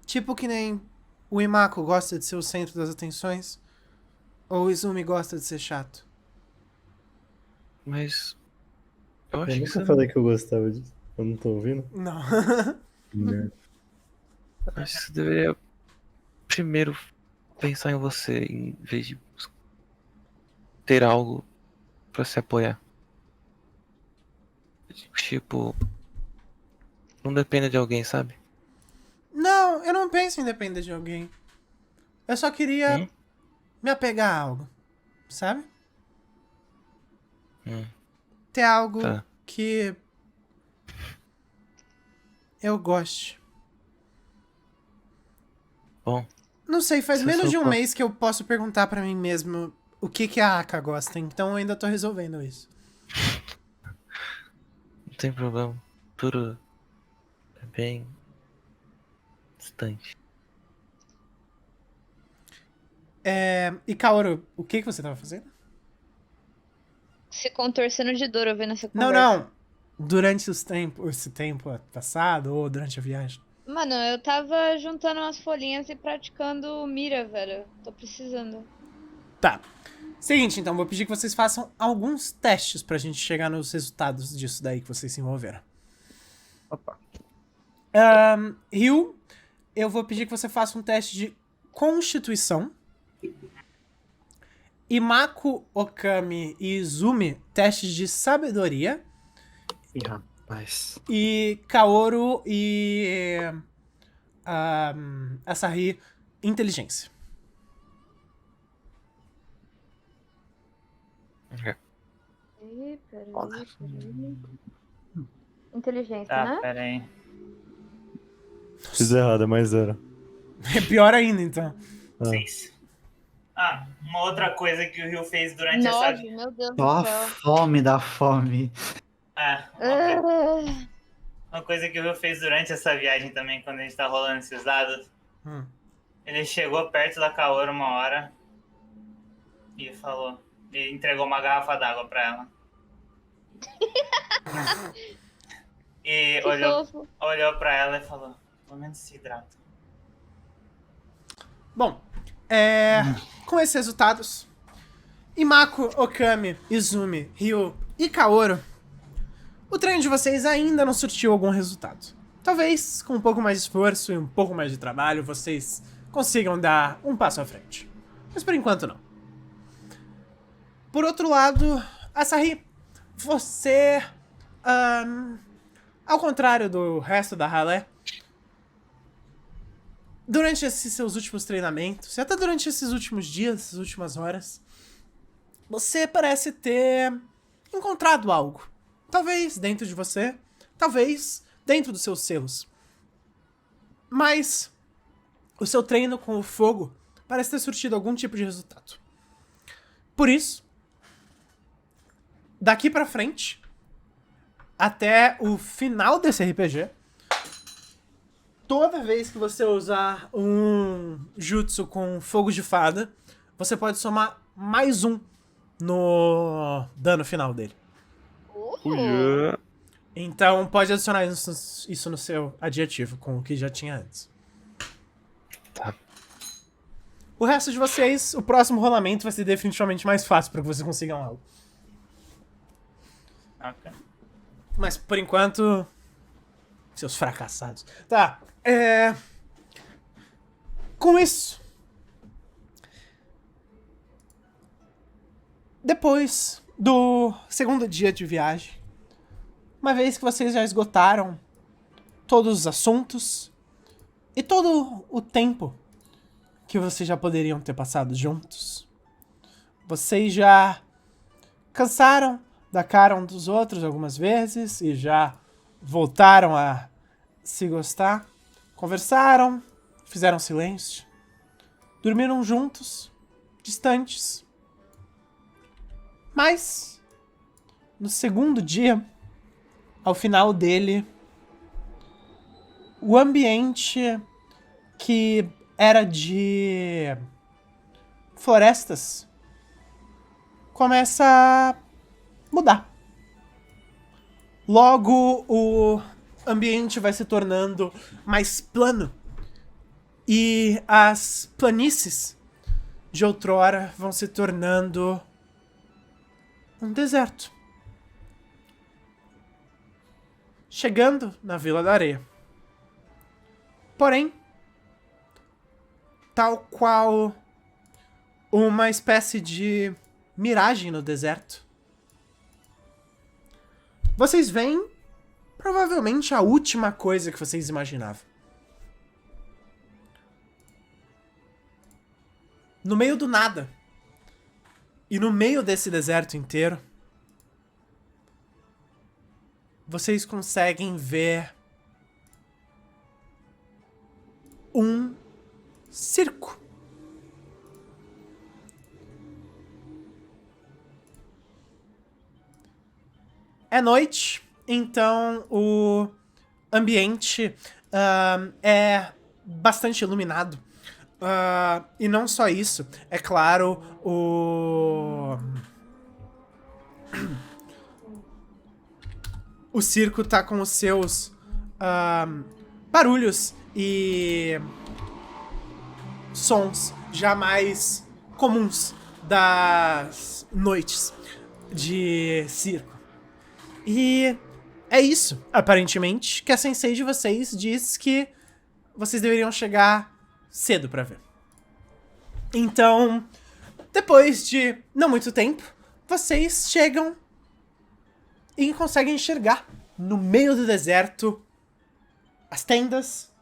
Tipo que nem o Imako gosta de ser o centro das atenções, ou o Izumi gosta de ser chato. Mas eu Eu acho que nunca você falei que eu gostava disso. Eu não tô ouvindo? Não. Merda. acho que você deveria primeiro pensar em você em vez de ter algo pra se apoiar. Tipo, não dependa de alguém, sabe? Não, eu não penso em depender de alguém. Eu só queria Hum? me apegar a algo, sabe? Hum, Ter algo tá. que eu goste. Bom, Não sei, faz se eu menos sou de um pro- mês que eu posso perguntar pra mim mesmo o que a Aka gosta, então eu ainda tô resolvendo isso. não tem problema. Tudo é bem distante. E Kaoru, o que você tava fazendo? se contorcendo de dor ouvindo essa Não, conversa. não. Durante esse tempo passado ou durante a viagem. Mano, eu tava juntando umas folhinhas e praticando mira, velho. Tô precisando. Tá. Seguinte, então, vou pedir que vocês façam alguns testes pra gente chegar nos resultados disso daí que vocês se envolveram. Opa. Ryu, eu vou pedir que você faça um teste de Constituição. Imako, Okami e Izumi, testes de Sabedoria. Ih, rapaz. E Kaoru e Asahi, Inteligência. É. Foda. Inteligência, Tá, né? pera aí. Fiz errado, é mais zero. É pior ainda, então. Ah. 6. Ah, uma outra coisa que o Rio fez durante essa. 9, meu Deus Só do a céu. fome da fome. Ah, Ah, uma coisa que o Rio fez durante essa viagem também, quando a gente tá rolando esses dados. Hum. Ele chegou perto da Kaoru uma hora e falou. E entregou uma garrafa d'água pra ela. E que fofo. olhou pra ela e falou: pelo menos se hidrata. Bom, com esses resultados, Imako, Okami, Izumi, Ryu e Kaoru, o treino de vocês ainda não surtiu algum resultado. Talvez, com um pouco mais de esforço e um pouco mais de trabalho, vocês consigam dar um passo à frente. Mas por enquanto não. Por outro lado, Asahi, você, ao contrário do resto da ralé, durante esses seus últimos treinamentos, e até durante esses últimos dias, essas últimas horas, você parece ter encontrado algo. Talvez dentro de você, talvez dentro dos seus selos. Mas o seu treino com o fogo parece ter surtido algum tipo de resultado. Por isso, daqui pra frente, até o final desse RPG, toda vez que você usar um jutsu com fogo de fada, você pode somar mais 1 no dano final dele. Yeah. Então pode adicionar isso no seu adjetivo, com o que já tinha antes. Tá. O resto de vocês, o próximo rolamento vai ser definitivamente mais fácil para que vocês consigam algo. Ok. Mas por enquanto, seus fracassados. Tá, com isso, depois do segundo dia de viagem, uma vez que vocês já esgotaram todos os assuntos e todo o tempo que vocês já poderiam ter passado juntos, vocês já cansaram da cara um dos outros algumas vezes e já voltaram a se gostar, conversaram, fizeram silêncio, dormiram juntos, distantes. Mas, no segundo dia, ao final dele, o ambiente que era de florestas começa a mudar. Logo, o ambiente vai se tornando mais plano e as planícies de outrora vão se tornando um deserto. Chegando na Vila da Areia. Porém, tal qual uma espécie de miragem no deserto, vocês veem provavelmente a última coisa que vocês imaginavam. No meio do nada, e no meio desse deserto inteiro, vocês conseguem ver um circo. É noite, então o ambiente é bastante iluminado. E não só isso, é claro, o circo tá com os seus barulhos e sons jamais comuns das noites de circo. E é isso, aparentemente, que a sensei de vocês diz que vocês deveriam chegar cedo pra ver. Então, depois de não muito tempo, vocês chegam e conseguem enxergar no meio do deserto as tendas,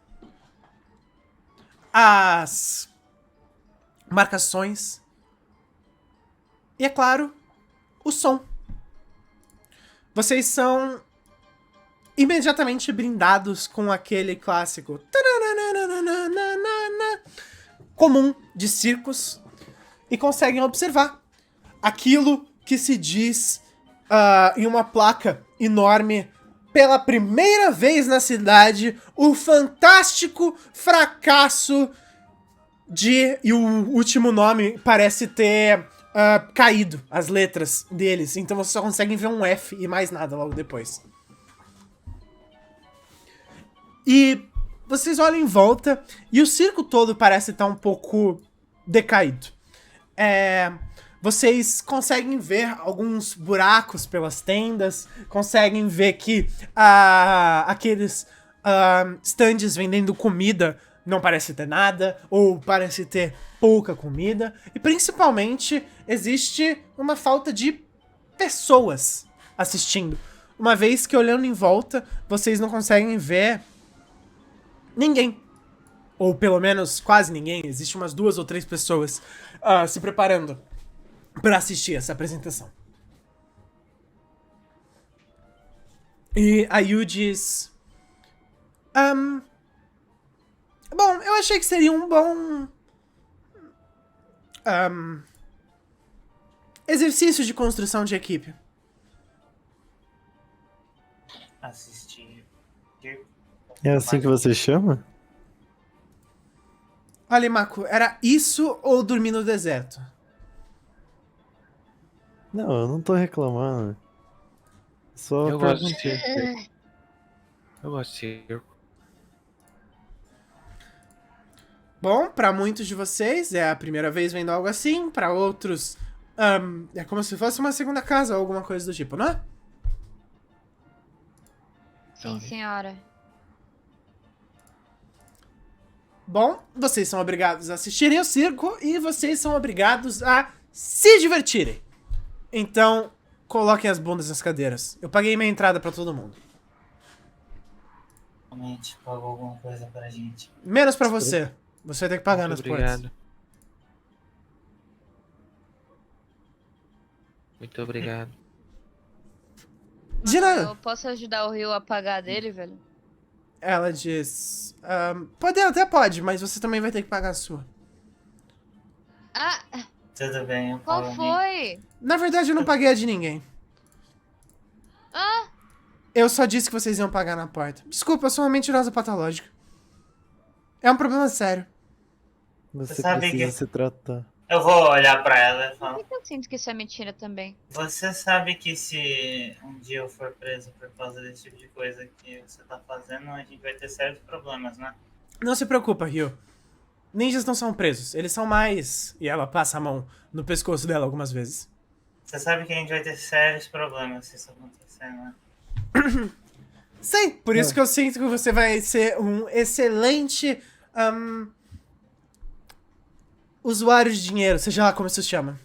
as marcações e, é claro, o som. Vocês são imediatamente brindados com aquele clássico comum de circos e conseguem observar aquilo que se diz em uma placa enorme pela primeira vez na cidade, o fantástico fracasso de... E o último nome parece ter caído, as letras deles. Então vocês só conseguem ver um F e mais nada logo depois. E vocês olham em volta e o circo todo parece estar um pouco decaído. Vocês conseguem ver alguns buracos pelas tendas, conseguem ver que aqueles stands vendendo comida não parece ter nada, ou parece ter pouca comida, e principalmente existe uma falta de pessoas assistindo. Uma vez que olhando em volta, vocês não conseguem ver ninguém. Ou pelo menos quase ninguém. Existe umas 2 ou 3 pessoas se preparando pra assistir essa apresentação. E a Yu diz... Bom, eu achei que seria um bom exercício de construção de equipe. Assistir. É assim que você chama? Olha, Mako, era isso ou dormir no deserto? Não, eu não tô reclamando. Só Eu gosto de perguntei. circo. Eu gosto de circo. Bom, pra muitos de vocês é a primeira vez vendo algo assim, pra outros é como se fosse uma segunda casa ou alguma coisa do tipo, não é? Sim, senhora. Bom, vocês são obrigados a assistirem o circo e vocês são obrigados a se divertirem. Então, coloquem as bundas nas cadeiras. Eu paguei minha entrada pra todo mundo. Realmente pagou alguma coisa pra gente. Menos pra você. Você vai ter que pagar nas Muito portas. obrigado. Muito obrigado. De nada. Eu posso ajudar o Rio a pagar dele, velho? Ela diz... pode, mas você também vai ter que pagar a sua. Ah, Tudo bem, eu qual pago a minha. foi? Na verdade, eu não paguei a de ninguém. Ah, Eu só disse que vocês iam pagar na porta. Desculpa, eu sou uma mentirosa patológica. É um problema sério. Você sabe precisa que- se tratar. Eu vou olhar pra ela e por falar: que eu sinto que isso é mentira também? você sabe que se um dia eu for preso por causa desse tipo de coisa que você tá fazendo, a gente vai ter sérios problemas, né? Não se preocupa, Ryo. Ninjas não são presos. Eles são mais... E ela passa a mão no pescoço dela algumas vezes. Você sabe que a gente vai ter sérios problemas se isso acontecer, né? Sei, por isso que eu sinto que você vai ser um excelente... usuário de dinheiro, seja lá como isso se chama.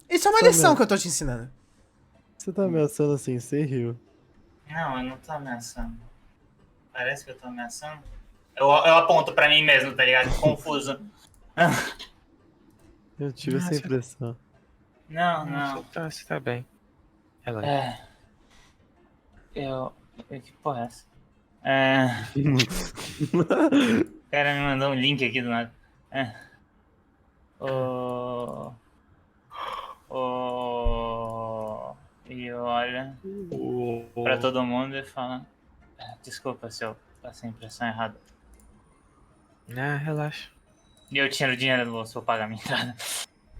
Isso é uma Tá lição mesmo. que eu tô te ensinando. Você tá ameaçando assim, sem rio. Não, eu não tô ameaçando. Parece que eu tô ameaçando. Eu aponto pra mim mesmo, tá ligado? Confuso. Eu tive essa Nossa. Não, impressão. não. Você tá bem. Relaxa. É. Que porra é essa? O cara me mandou um link aqui do nada. E olha pra todo mundo e fala: desculpa se eu passei a impressão errada. Ah, relaxa. E eu tiro o dinheiro do bolso pra pagar minha entrada.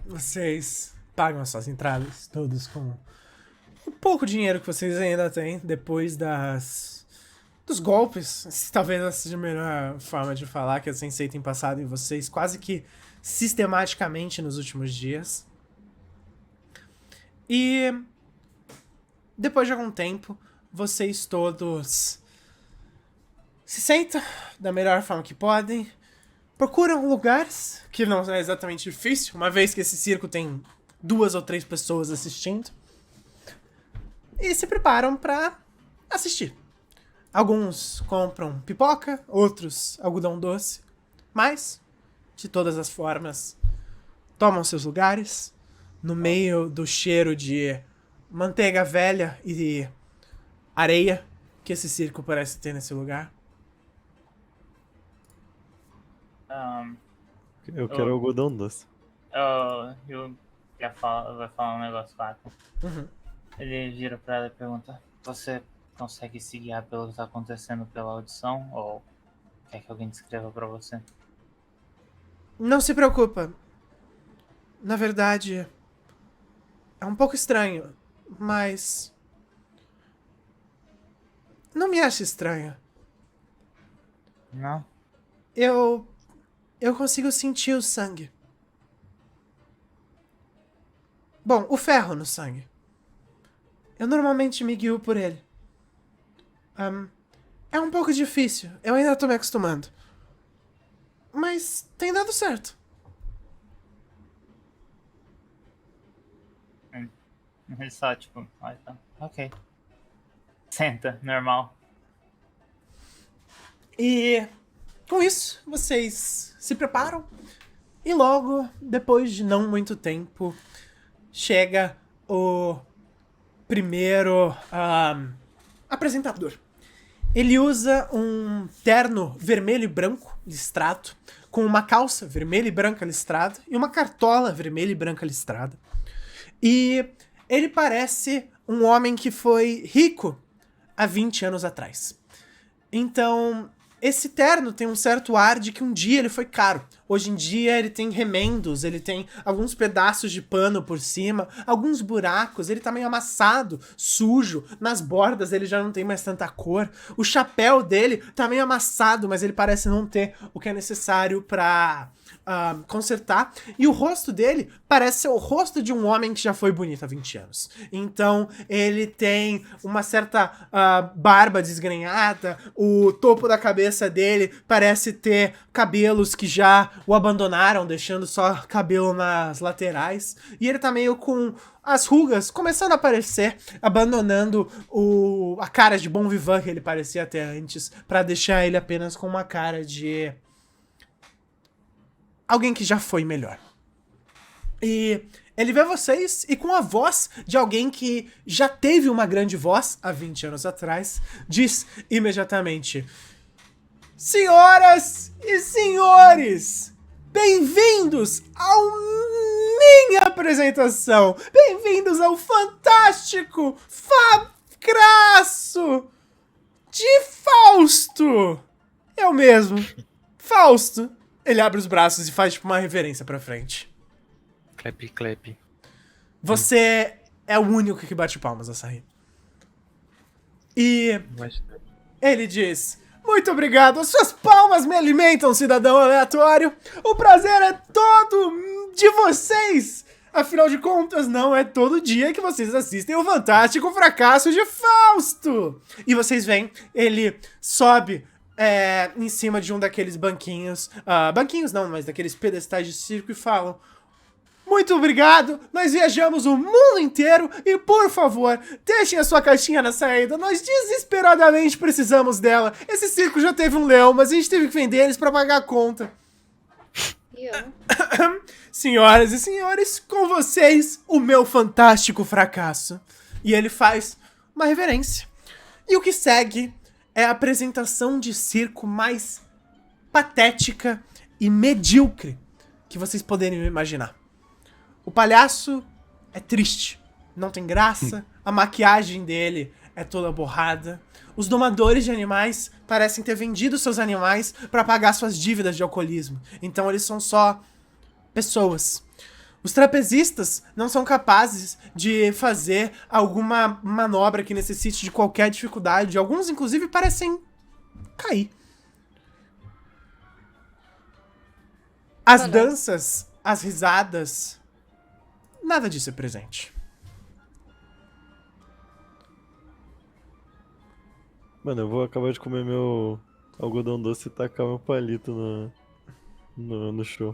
Vocês pagam as suas entradas, todos com o pouco dinheiro que vocês ainda têm depois dos golpes. Talvez essa seja a melhor forma de falar que a Sensei tem passado em vocês quase que sistematicamente nos últimos dias. E depois de algum tempo, vocês todos se sentam da melhor forma que podem, procuram lugares, que não é exatamente difícil, uma vez que esse circo tem 2 ou 3 pessoas assistindo, e se preparam pra assistir. Alguns compram pipoca, outros algodão doce, mas, de todas as formas, tomam seus lugares, no meio do cheiro de manteiga velha e areia que esse circo parece ter nesse lugar. Eu quero algodão doce. Eu vai falar um negócio lá. Uhum. Ele vira pra ela e pergunta: você consegue se guiar pelo que tá acontecendo pela audição? Ou quer que alguém descreva pra você? Não se preocupa. Na verdade, é um pouco estranho, mas não me ache estranho. Não? Eu consigo sentir o sangue. Bom, o ferro no sangue. Eu normalmente me guio por ele. É um pouco difícil. Eu ainda tô me acostumando. Mas tem dado certo. Ele só, tipo, olha, tá. Ok. Senta, normal. E com isso, vocês se preparam. E logo, depois de não muito tempo, chega o primeiro apresentador. Ele usa um terno vermelho e branco listrado, com uma calça vermelha e branca listrada e uma cartola vermelha e branca listrada. E ele parece um homem que foi rico há 20 anos atrás. Então, esse terno tem um certo ar de que um dia ele foi caro. Hoje em dia ele tem remendos, ele tem alguns pedaços de pano por cima, alguns buracos, ele tá meio amassado, sujo, nas bordas ele já não tem mais tanta cor. O chapéu dele tá meio amassado, mas ele parece não ter o que é necessário pra consertar. E o rosto dele parece ser o rosto de um homem que já foi bonito há 20 anos. Então ele tem uma certa barba desgrenhada, o topo da cabeça dele parece ter cabelos que já o abandonaram, deixando só cabelo nas laterais. E ele tá meio com as rugas começando a aparecer, abandonando a cara de bon vivant que ele parecia ter antes, pra deixar ele apenas com uma cara de alguém que já foi melhor. E ele vê vocês e com a voz de alguém que já teve uma grande voz há 20 anos atrás, diz imediatamente: senhoras e senhores, bem-vindos à minha apresentação. Bem-vindos ao fantástico Fracasso de Fausto. Eu mesmo, Fausto. Ele abre os braços e faz tipo uma reverência pra frente. Clap, clap. Você é o único que bate palmas, Asahi. E Mas ele diz: muito obrigado, as suas palmas me alimentam, cidadão aleatório. O prazer é todo de vocês. Afinal de contas, não é todo dia que vocês assistem o fantástico Fracasso de Fausto. E vocês veem, ele sobe em cima de um daqueles banquinhos. Banquinhos não, mas daqueles pedestais de circo e falam: muito obrigado, nós viajamos o mundo inteiro e, por favor, deixem a sua caixinha na saída, nós desesperadamente precisamos dela. Esse circo já teve um leão, mas a gente teve que vender eles pra pagar a conta. Senhoras e senhores, com vocês, o meu fantástico fracasso. E ele faz uma reverência. E o que segue é a apresentação de circo mais patética e medíocre que vocês poderiam imaginar. O palhaço é triste, não tem graça, a maquiagem dele é toda borrada. Os domadores de animais parecem ter vendido seus animais para pagar suas dívidas de alcoolismo. Então eles são só pessoas. Os trapezistas não são capazes de fazer alguma manobra que necessite de qualquer dificuldade. Alguns, inclusive, parecem cair. As danças, as risadas, nada disso é presente. Mano, eu vou acabar de comer meu algodão doce e tacar meu palito no show.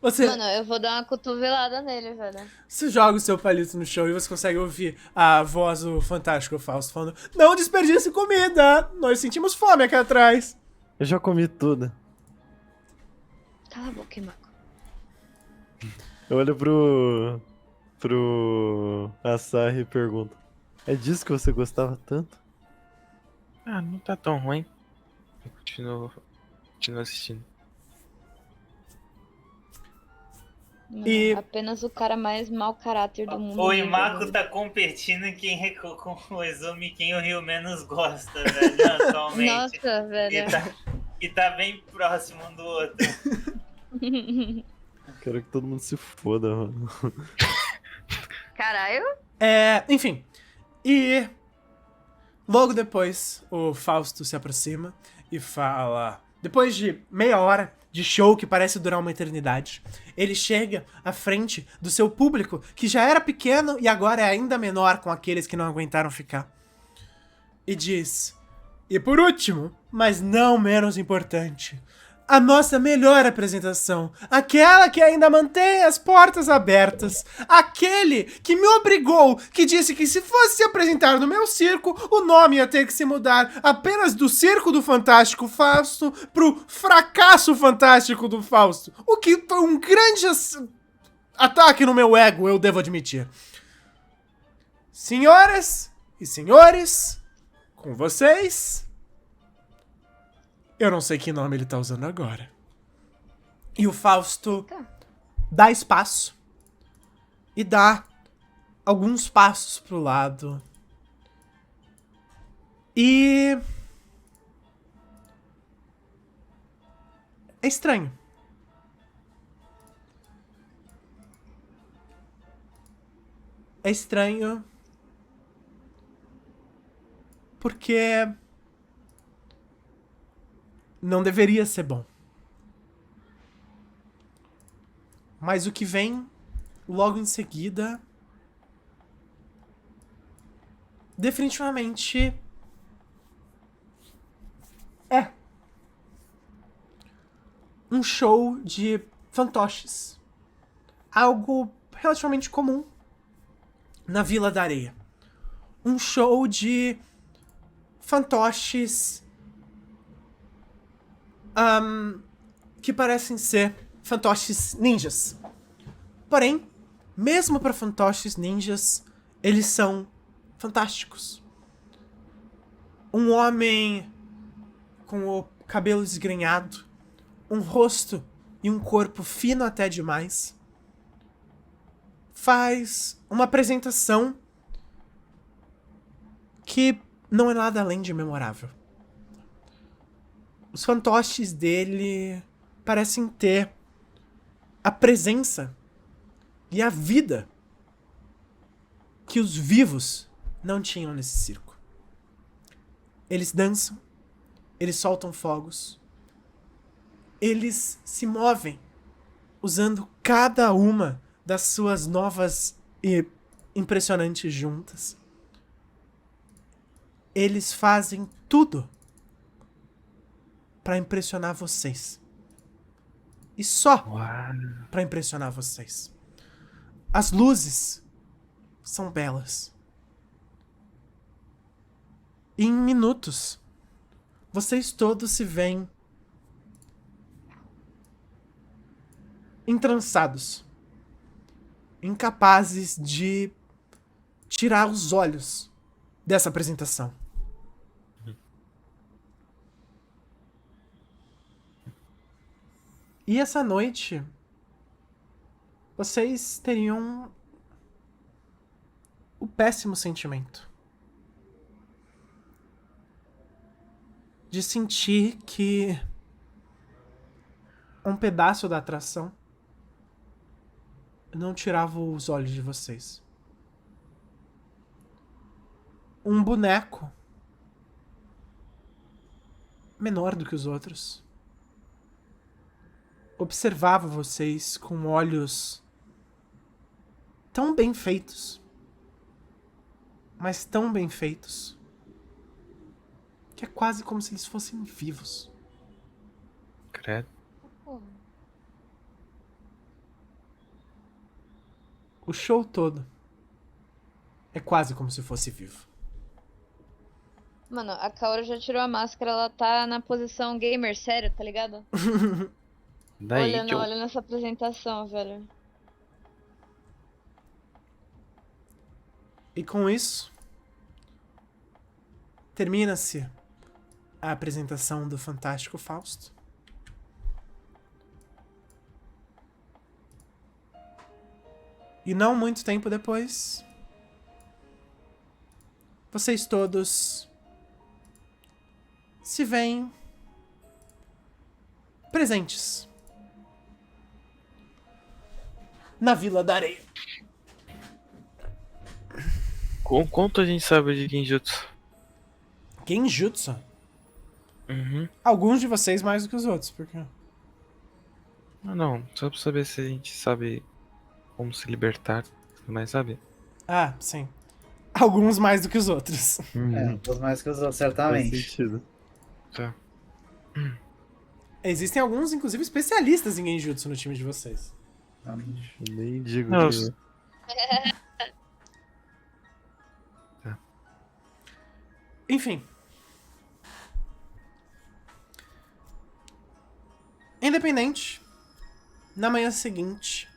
Mano, eu vou dar uma cotovelada nele, velho. Você joga o seu palito no chão e você consegue ouvir a voz do fantástico Fausto falando: não desperdice comida, nós sentimos fome aqui atrás. Eu já comi tudo. Cala a boca, Mako. Eu olho pro Asahi e pergunto: é disso que você gostava tanto? Ah, não tá tão ruim. Eu continuo assistindo. E- Apenas o cara mais mau caráter do mundo. O vive, Imako velho. tá competindo com o Izumi quem o Rio menos gosta, velho, atualmente. Nossa, velho. E tá bem próximo um do outro. Quero que todo mundo se foda, mano. Caralho. Enfim. E logo depois, o Fausto se aproxima e fala... Depois de meia hora de show que parece durar uma eternidade, ele chega à frente do seu público, que já era pequeno e agora é ainda menor com aqueles que não aguentaram ficar. E diz... E por último, mas não menos importante, a nossa melhor apresentação, aquela que ainda mantém as portas abertas, aquele que me obrigou, que disse que se fosse se apresentar no meu circo, o nome ia ter que se mudar apenas do Circo do Fantástico Fausto pro Fracasso Fantástico do Fausto, o que foi um grande ataque no meu ego, eu devo admitir. Senhoras e senhores, Com vocês. Eu não sei que nome ele tá usando agora. E o Fausto dá espaço. E dá alguns passos pro lado. E... é estranho. É estranho porque não deveria ser bom. Mas o que vem logo em seguida definitivamente é um show de fantoches. Algo relativamente comum na Vila da Areia. Um show de fantoches que parecem ser fantoches ninjas. Porém, mesmo para fantoches ninjas, eles são fantásticos. Um homem com o cabelo desgrenhado, um rosto e um corpo fino até demais, faz uma apresentação que não é nada além de memorável. Os fantoches dele parecem ter a presença e a vida que os vivos não tinham nesse circo. Eles dançam, eles soltam fogos, eles se movem usando cada uma das suas novas e impressionantes juntas. Eles fazem tudo pra impressionar vocês. E só pra impressionar vocês. As luzes são belas. E em minutos, vocês todos se veem entrançados, incapazes de tirar os olhos dessa apresentação. E essa noite, vocês teriam o péssimo sentimento de sentir que um pedaço da atração não tirava os olhos de vocês. Um boneco menor do que os outros observava vocês com olhos tão bem feitos, mas tão bem feitos, que é quase como se eles fossem vivos. Credo. O show todo é quase como se fosse vivo. Mano, a Kaoru já tirou a máscara, ela tá na posição gamer sério, tá ligado? Daí, Olhando essa apresentação, velho. E com isso, termina-se a apresentação do Fantástico Fausto. E não muito tempo depois, vocês todos se veem presentes na Vila da Areia. Quanto a gente sabe de Genjutsu? Genjutsu? Uhum. Alguns de vocês mais do que os outros, porque... Não, só pra saber se a gente sabe como se libertar, mas sabe? Ah, sim. Alguns mais do que os outros. Os mais que os outros, Faz certamente. sentido. Tá. Existem alguns, inclusive, especialistas em Genjutsu no time de vocês. Nem digo Não, que... Enfim. Independente, na manhã seguinte,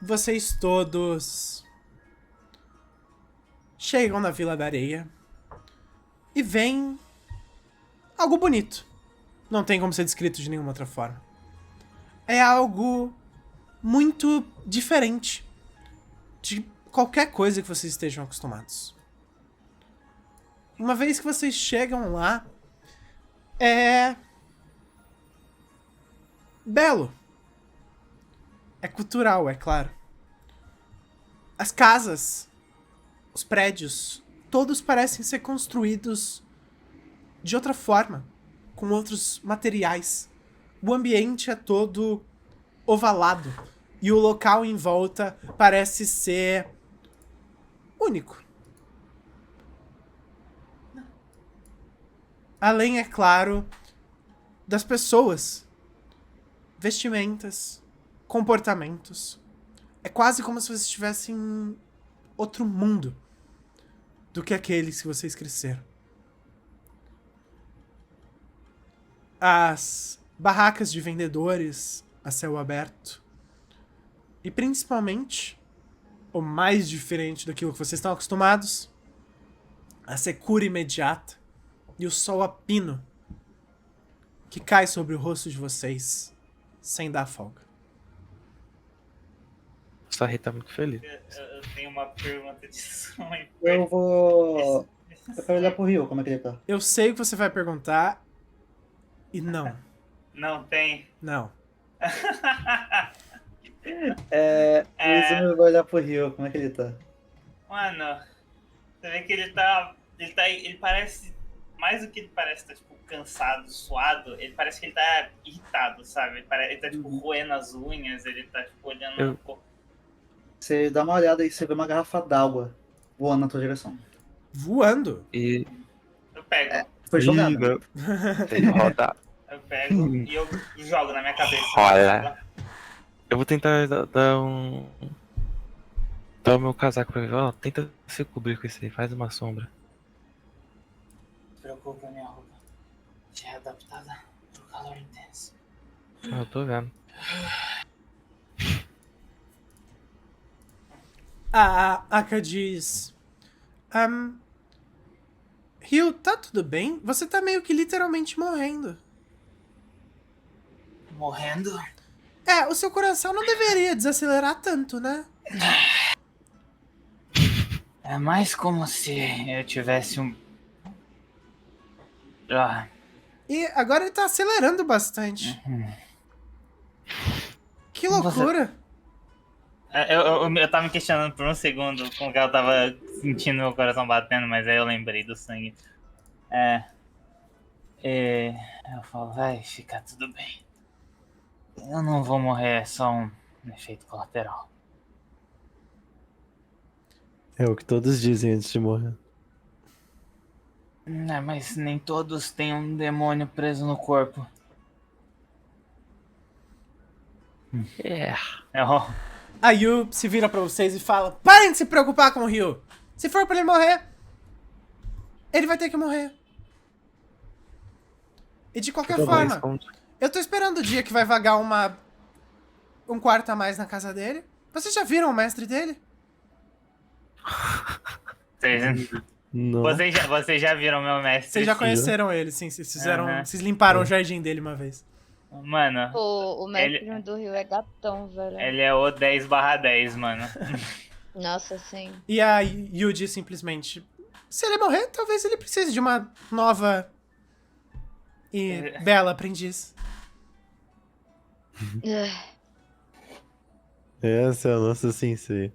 vocês todos chegam na Vila da Areia e veem algo bonito. Não tem como ser descrito de nenhuma outra forma. É algo muito diferente de qualquer coisa que vocês estejam acostumados. Uma vez que vocês chegam lá, é belo. É cultural, é claro. As casas, os prédios, todos parecem ser construídos de outra forma, com outros materiais. O ambiente é todo ovalado e o local em volta parece ser único. Além, é claro, das pessoas, vestimentas, comportamentos. É quase como se vocês estivessem em outro mundo do que aqueles que vocês cresceram. As barracas de vendedores a céu aberto. E principalmente, o mais diferente daquilo que vocês estão acostumados, a secura imediata e o sol a pino que cai sobre o rosto de vocês sem dar folga. O Sarri tá muito feliz. Eu tenho uma pergunta disso. Eu vou. Eu quero olhar pro Rio, como é que ele tá. Eu sei o que você vai perguntar e não. Não tem. Não. Eu vou olhar pro Rio, como é que ele tá. Mano, você vê que ele parece, mais do que ele parece tá, tipo, cansado, suado, ele parece que ele tá irritado, sabe? Ele tá, tipo, roendo as unhas, ele tá, tipo, olhando... Você dá uma olhada e você vê uma garrafa d'água voando na tua direção. Voando? E. Eu pego, Foi jogada. Tem que rodar. eu pego e eu jogo na minha cabeça. Olha. Eu vou tentar dar o meu casaco pra ele. Ó, tenta se cobrir com esse aí, faz uma sombra. Não se preocupa, minha roupa já é adaptada pro calor intenso. Eu tô vendo. A Aka diz... Rio, tá tudo bem? Você tá meio que literalmente morrendo. Morrendo? É, o seu coração não deveria desacelerar tanto, né? É mais como se eu tivesse um... E agora ele tá acelerando bastante. Que loucura. Eu tava me questionando por um segundo como que eu tava sentindo meu coração batendo, mas aí eu lembrei do sangue. Eu falo, vai ficar tudo bem. Eu não vou morrer, é só um efeito colateral. É o que todos dizem antes de morrer. Mas nem todos têm um demônio preso no corpo. A Yu se vira pra vocês e fala: parem de se preocupar com o Ryu. Se for pra ele morrer, ele vai ter que morrer. E de qualquer forma, eu tô esperando o dia que vai vagar um quarto a mais na casa dele. Vocês já viram o mestre dele? Não. Vocês já viram meu mestre? Vocês já conheceram ele, sim. Vocês fizeram. Vocês limparam o jardim dele uma vez. Mano, O mestre do Rio é gatão, velho. ele é o 10/10, mano. Nossa, sim. E a Yuji simplesmente... Se ele morrer, talvez ele precise de uma nova e bela aprendiz. Essa é a nossa sensei.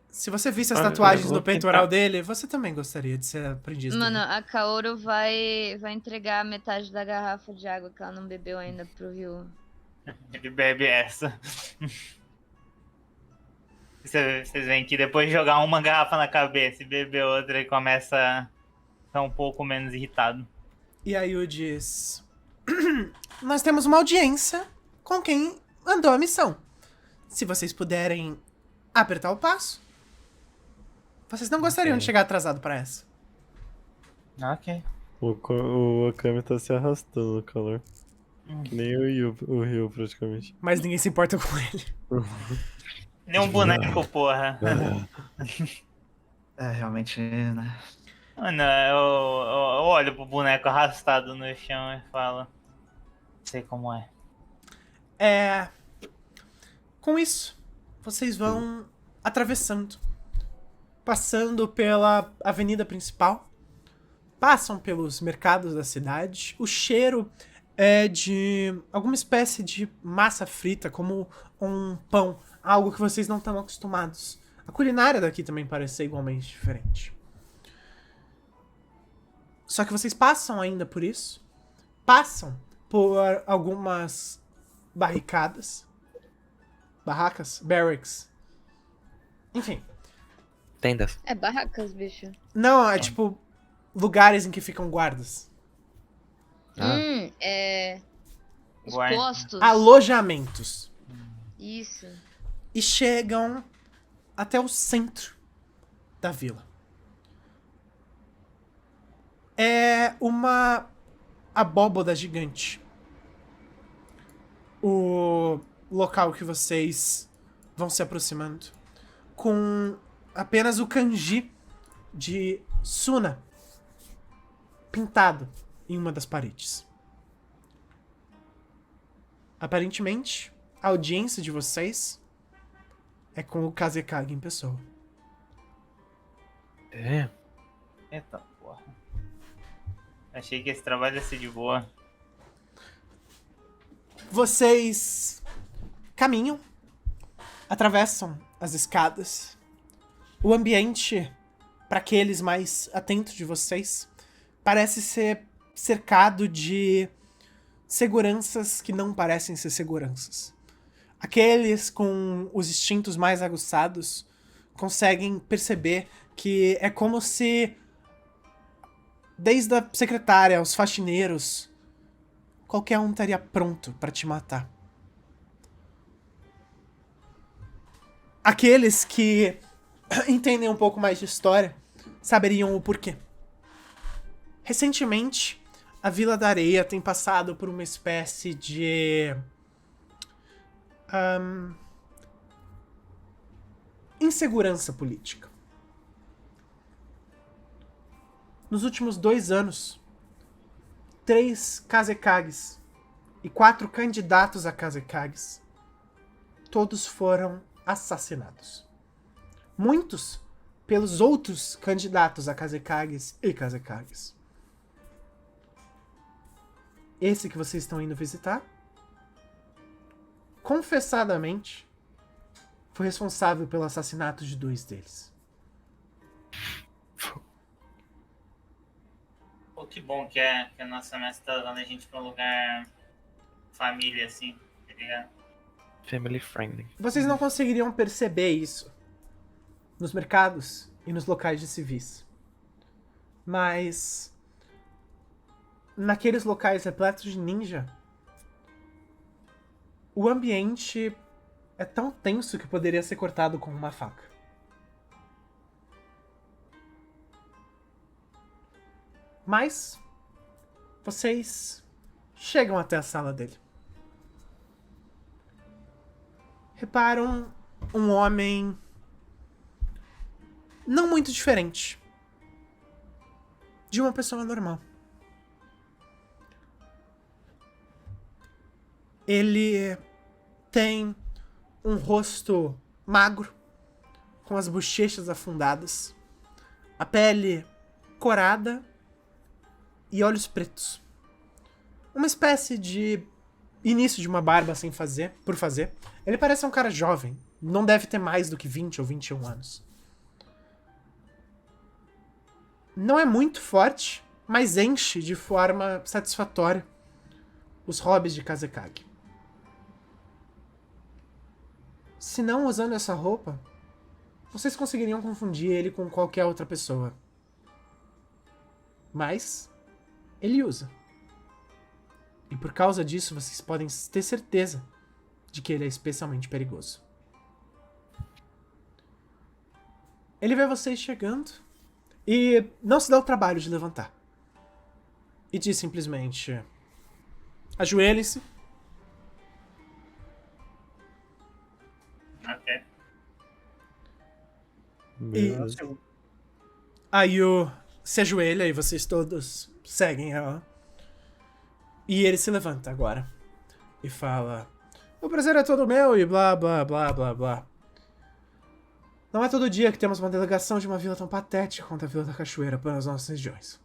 Se você visse as Ah, tatuagens eu vou no peitoral dele, você também gostaria de ser aprendiz Mano, dele. a Kaoru vai entregar metade da garrafa de água que ela não bebeu ainda pro Rio. Ele bebe essa. Vocês veem que depois de jogar uma garrafa na cabeça e beber outra, ele começa a ficar um pouco menos irritado. E a Yu diz... Nós temos uma audiência com quem andou a missão. Se vocês puderem apertar o passo... Vocês não gostariam de chegar atrasado pra essa. Ok. O Akami tá se arrastando no calor. Que nem o Ryu, praticamente. Mas ninguém se importa com ele. Nem um boneco, porra. Realmente, né? Mano, eu olho pro boneco arrastado no chão e falo. Sei como é. Com isso, vocês vão atravessando, passando pela avenida principal, passam pelos mercados da cidade. O cheiro é de alguma espécie de massa frita, como um pão, algo que vocês não estão acostumados. A culinária daqui também parece ser igualmente diferente. Só que vocês passam ainda por isso, passam por algumas barracas, barracks, enfim. Tendas. É barracas, bicho. Não, é tipo lugares em que ficam guardas. Ah. Os Guarda. postos. Alojamentos. Isso. E chegam até o centro da vila. É uma abóboda gigante. O local que vocês vão se aproximando. Com apenas o kanji de Suna pintado em uma das paredes. Aparentemente, a audiência de vocês é com o Kazekage em pessoa. É. Eita porra. Achei que esse trabalho ia ser de boa. Vocês caminham, atravessam as escadas. O ambiente, para aqueles mais atentos de vocês, parece ser cercado de seguranças que não parecem ser seguranças. Aqueles com os instintos mais aguçados conseguem perceber que é como se, desde a secretária aos faxineiros, qualquer um estaria pronto para te matar. Aqueles que entendem um pouco mais de história saberiam o porquê. Recentemente, a Vila da Areia tem passado por uma espécie de insegurança política. Nos últimos 2 anos, 3 Kazekages e 4 candidatos a Kazekages, todos foram assassinados. Muitos pelos outros candidatos a Kazekages e Kazekages. Esse que vocês estão indo visitar, confessadamente, foi responsável pelo assassinato de 2 deles. Pô, que bom que a nossa mestre tá levando a gente pra um lugar família, assim, tá ligado? Family friendly. Vocês não conseguiriam perceber isso nos mercados e nos locais de civis. Mas naqueles locais repletos de ninja, o ambiente é tão tenso que poderia ser cortado com uma faca. Mas vocês chegam até a sala dele. Reparam um homem não muito diferente de uma pessoa normal. Ele tem um rosto magro, com as bochechas afundadas, a pele corada e olhos pretos. Uma espécie de início de uma barba por fazer. Ele parece um cara jovem, não deve ter mais do que 20 ou 21 anos. Não é muito forte, mas enche de forma satisfatória os hobbies de Kazekage. Se não usando essa roupa, vocês conseguiriam confundir ele com qualquer outra pessoa. Mas ele usa. E por causa disso, vocês podem ter certeza de que ele é especialmente perigoso. Ele vê vocês chegando e não se dá o trabalho de levantar. E diz simplesmente: ajoelhem-se. Ok. Beleza. Aí o se ajoelha e vocês todos seguem ela. E ele se levanta agora e fala: o prazer é todo meu e blá blá blá blá blá. Não é todo dia que temos uma delegação de uma vila tão patética quanto a Vila da Cachoeira para as nossas regiões.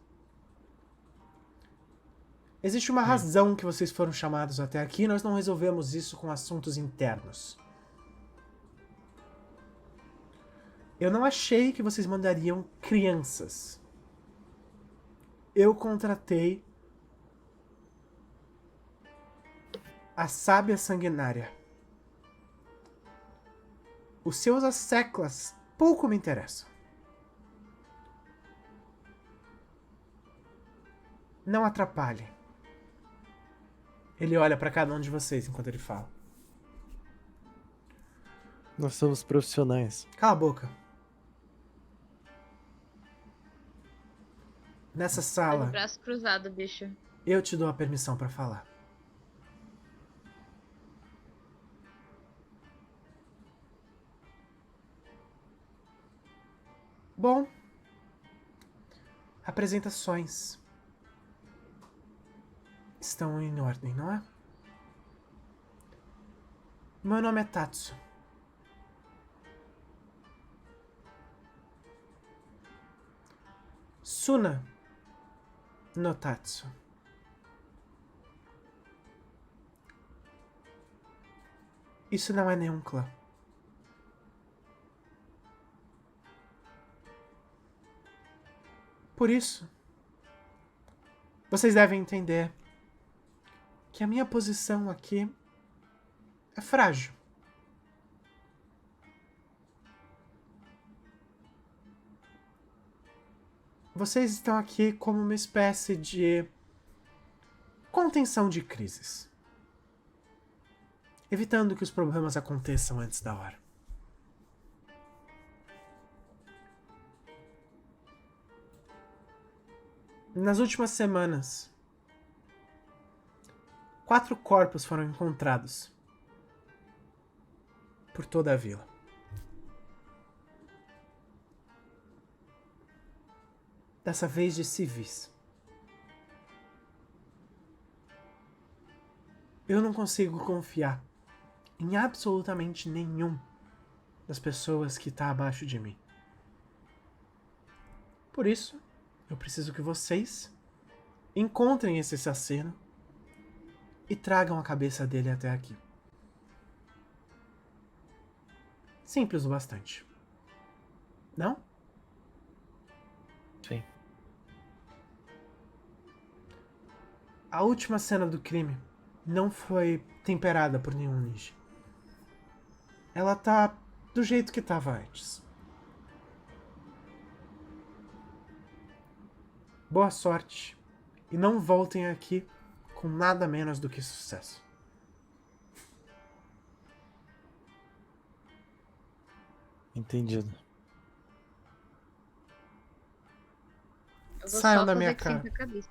Existe uma razão que vocês foram chamados até aqui e nós não resolvemos isso com assuntos internos. Eu não achei que vocês mandariam crianças. Eu contratei a sábia sanguinária. Os seus asseclas pouco me interessam. Não atrapalhem. Ele olha pra cada um de vocês enquanto ele fala. Nós somos profissionais. Cala a boca. Nessa Tá de sala, braço cruzado, bicho. eu te dou a permissão pra falar. Bom, apresentações estão em ordem, não é? Meu nome é Tatsu. Suna no Tatsu. Isso não é nenhum clã. Por isso, vocês devem entender que a minha posição aqui é frágil. Vocês estão aqui como uma espécie de contenção de crises, evitando que os problemas aconteçam antes da hora. Nas últimas semanas, 4 corpos foram encontrados por toda a vila. Dessa vez de civis. Eu não consigo confiar em absolutamente nenhum das pessoas que está abaixo de mim. Por isso, eu preciso que vocês encontrem esse assassino e tragam a cabeça dele até aqui. Simples o bastante. Não? Sim. A última cena do crime não foi temperada por nenhum ninja. Ela tá do jeito que tava antes. Boa sorte e não voltem aqui com nada menos do que sucesso. Entendido. Eu vou Saiam só da fazer minha que sim cara. com a cabeça.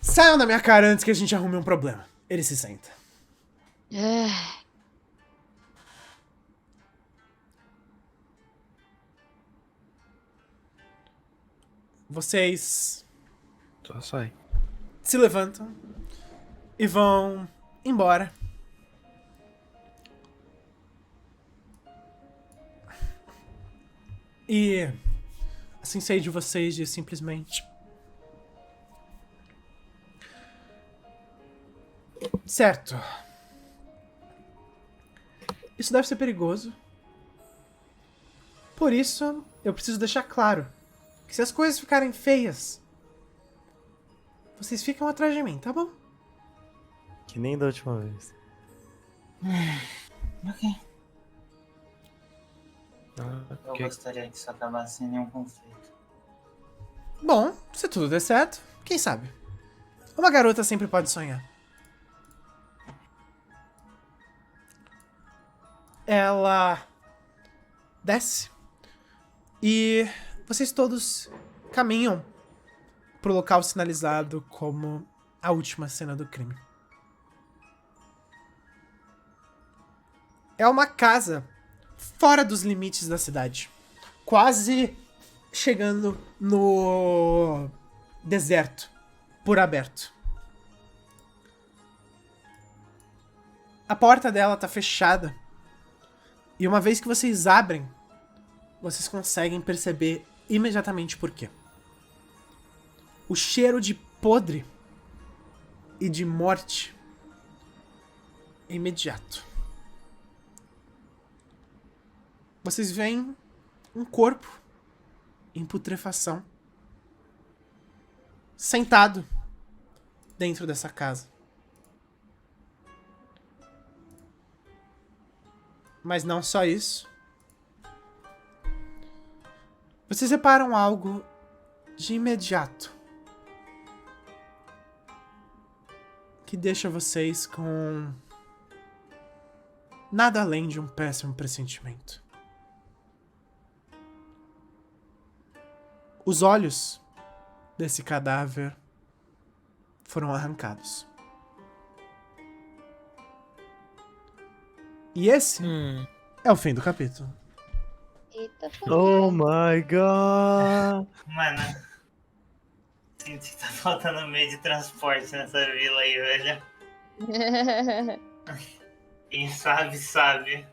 Saiam da minha cara antes que a gente arrume um problema. Ele se senta. É. Vocês Só sai. se levantam e vão embora. E assim sei de vocês de simplesmente. Certo. Isso deve ser perigoso. Por isso, eu preciso deixar claro que se as coisas ficarem feias, vocês ficam atrás de mim, tá bom? Que nem da última vez. Ok. Eu Ok. gostaria que isso acabasse sem nenhum conflito. Bom, se tudo der certo, quem sabe? Uma garota sempre pode sonhar. Ela desce e vocês todos caminham pro local sinalizado como a última cena do crime. É uma casa fora dos limites da cidade, quase chegando no deserto por aberto. A porta dela tá fechada. E uma vez que vocês abrem, vocês conseguem perceber imediatamente por quê. O cheiro de podre e de morte é imediato. Vocês veem um corpo em putrefação sentado dentro dessa casa. Mas não só isso. Vocês reparam algo de imediato que deixa vocês com nada além de um péssimo pressentimento. Os olhos desse cadáver foram arrancados. E esse é o fim do capítulo. Eita, Oh my god! Mano. Sinto que tá faltando meio de transporte nessa vila aí, velho. Quem sabe, sabe.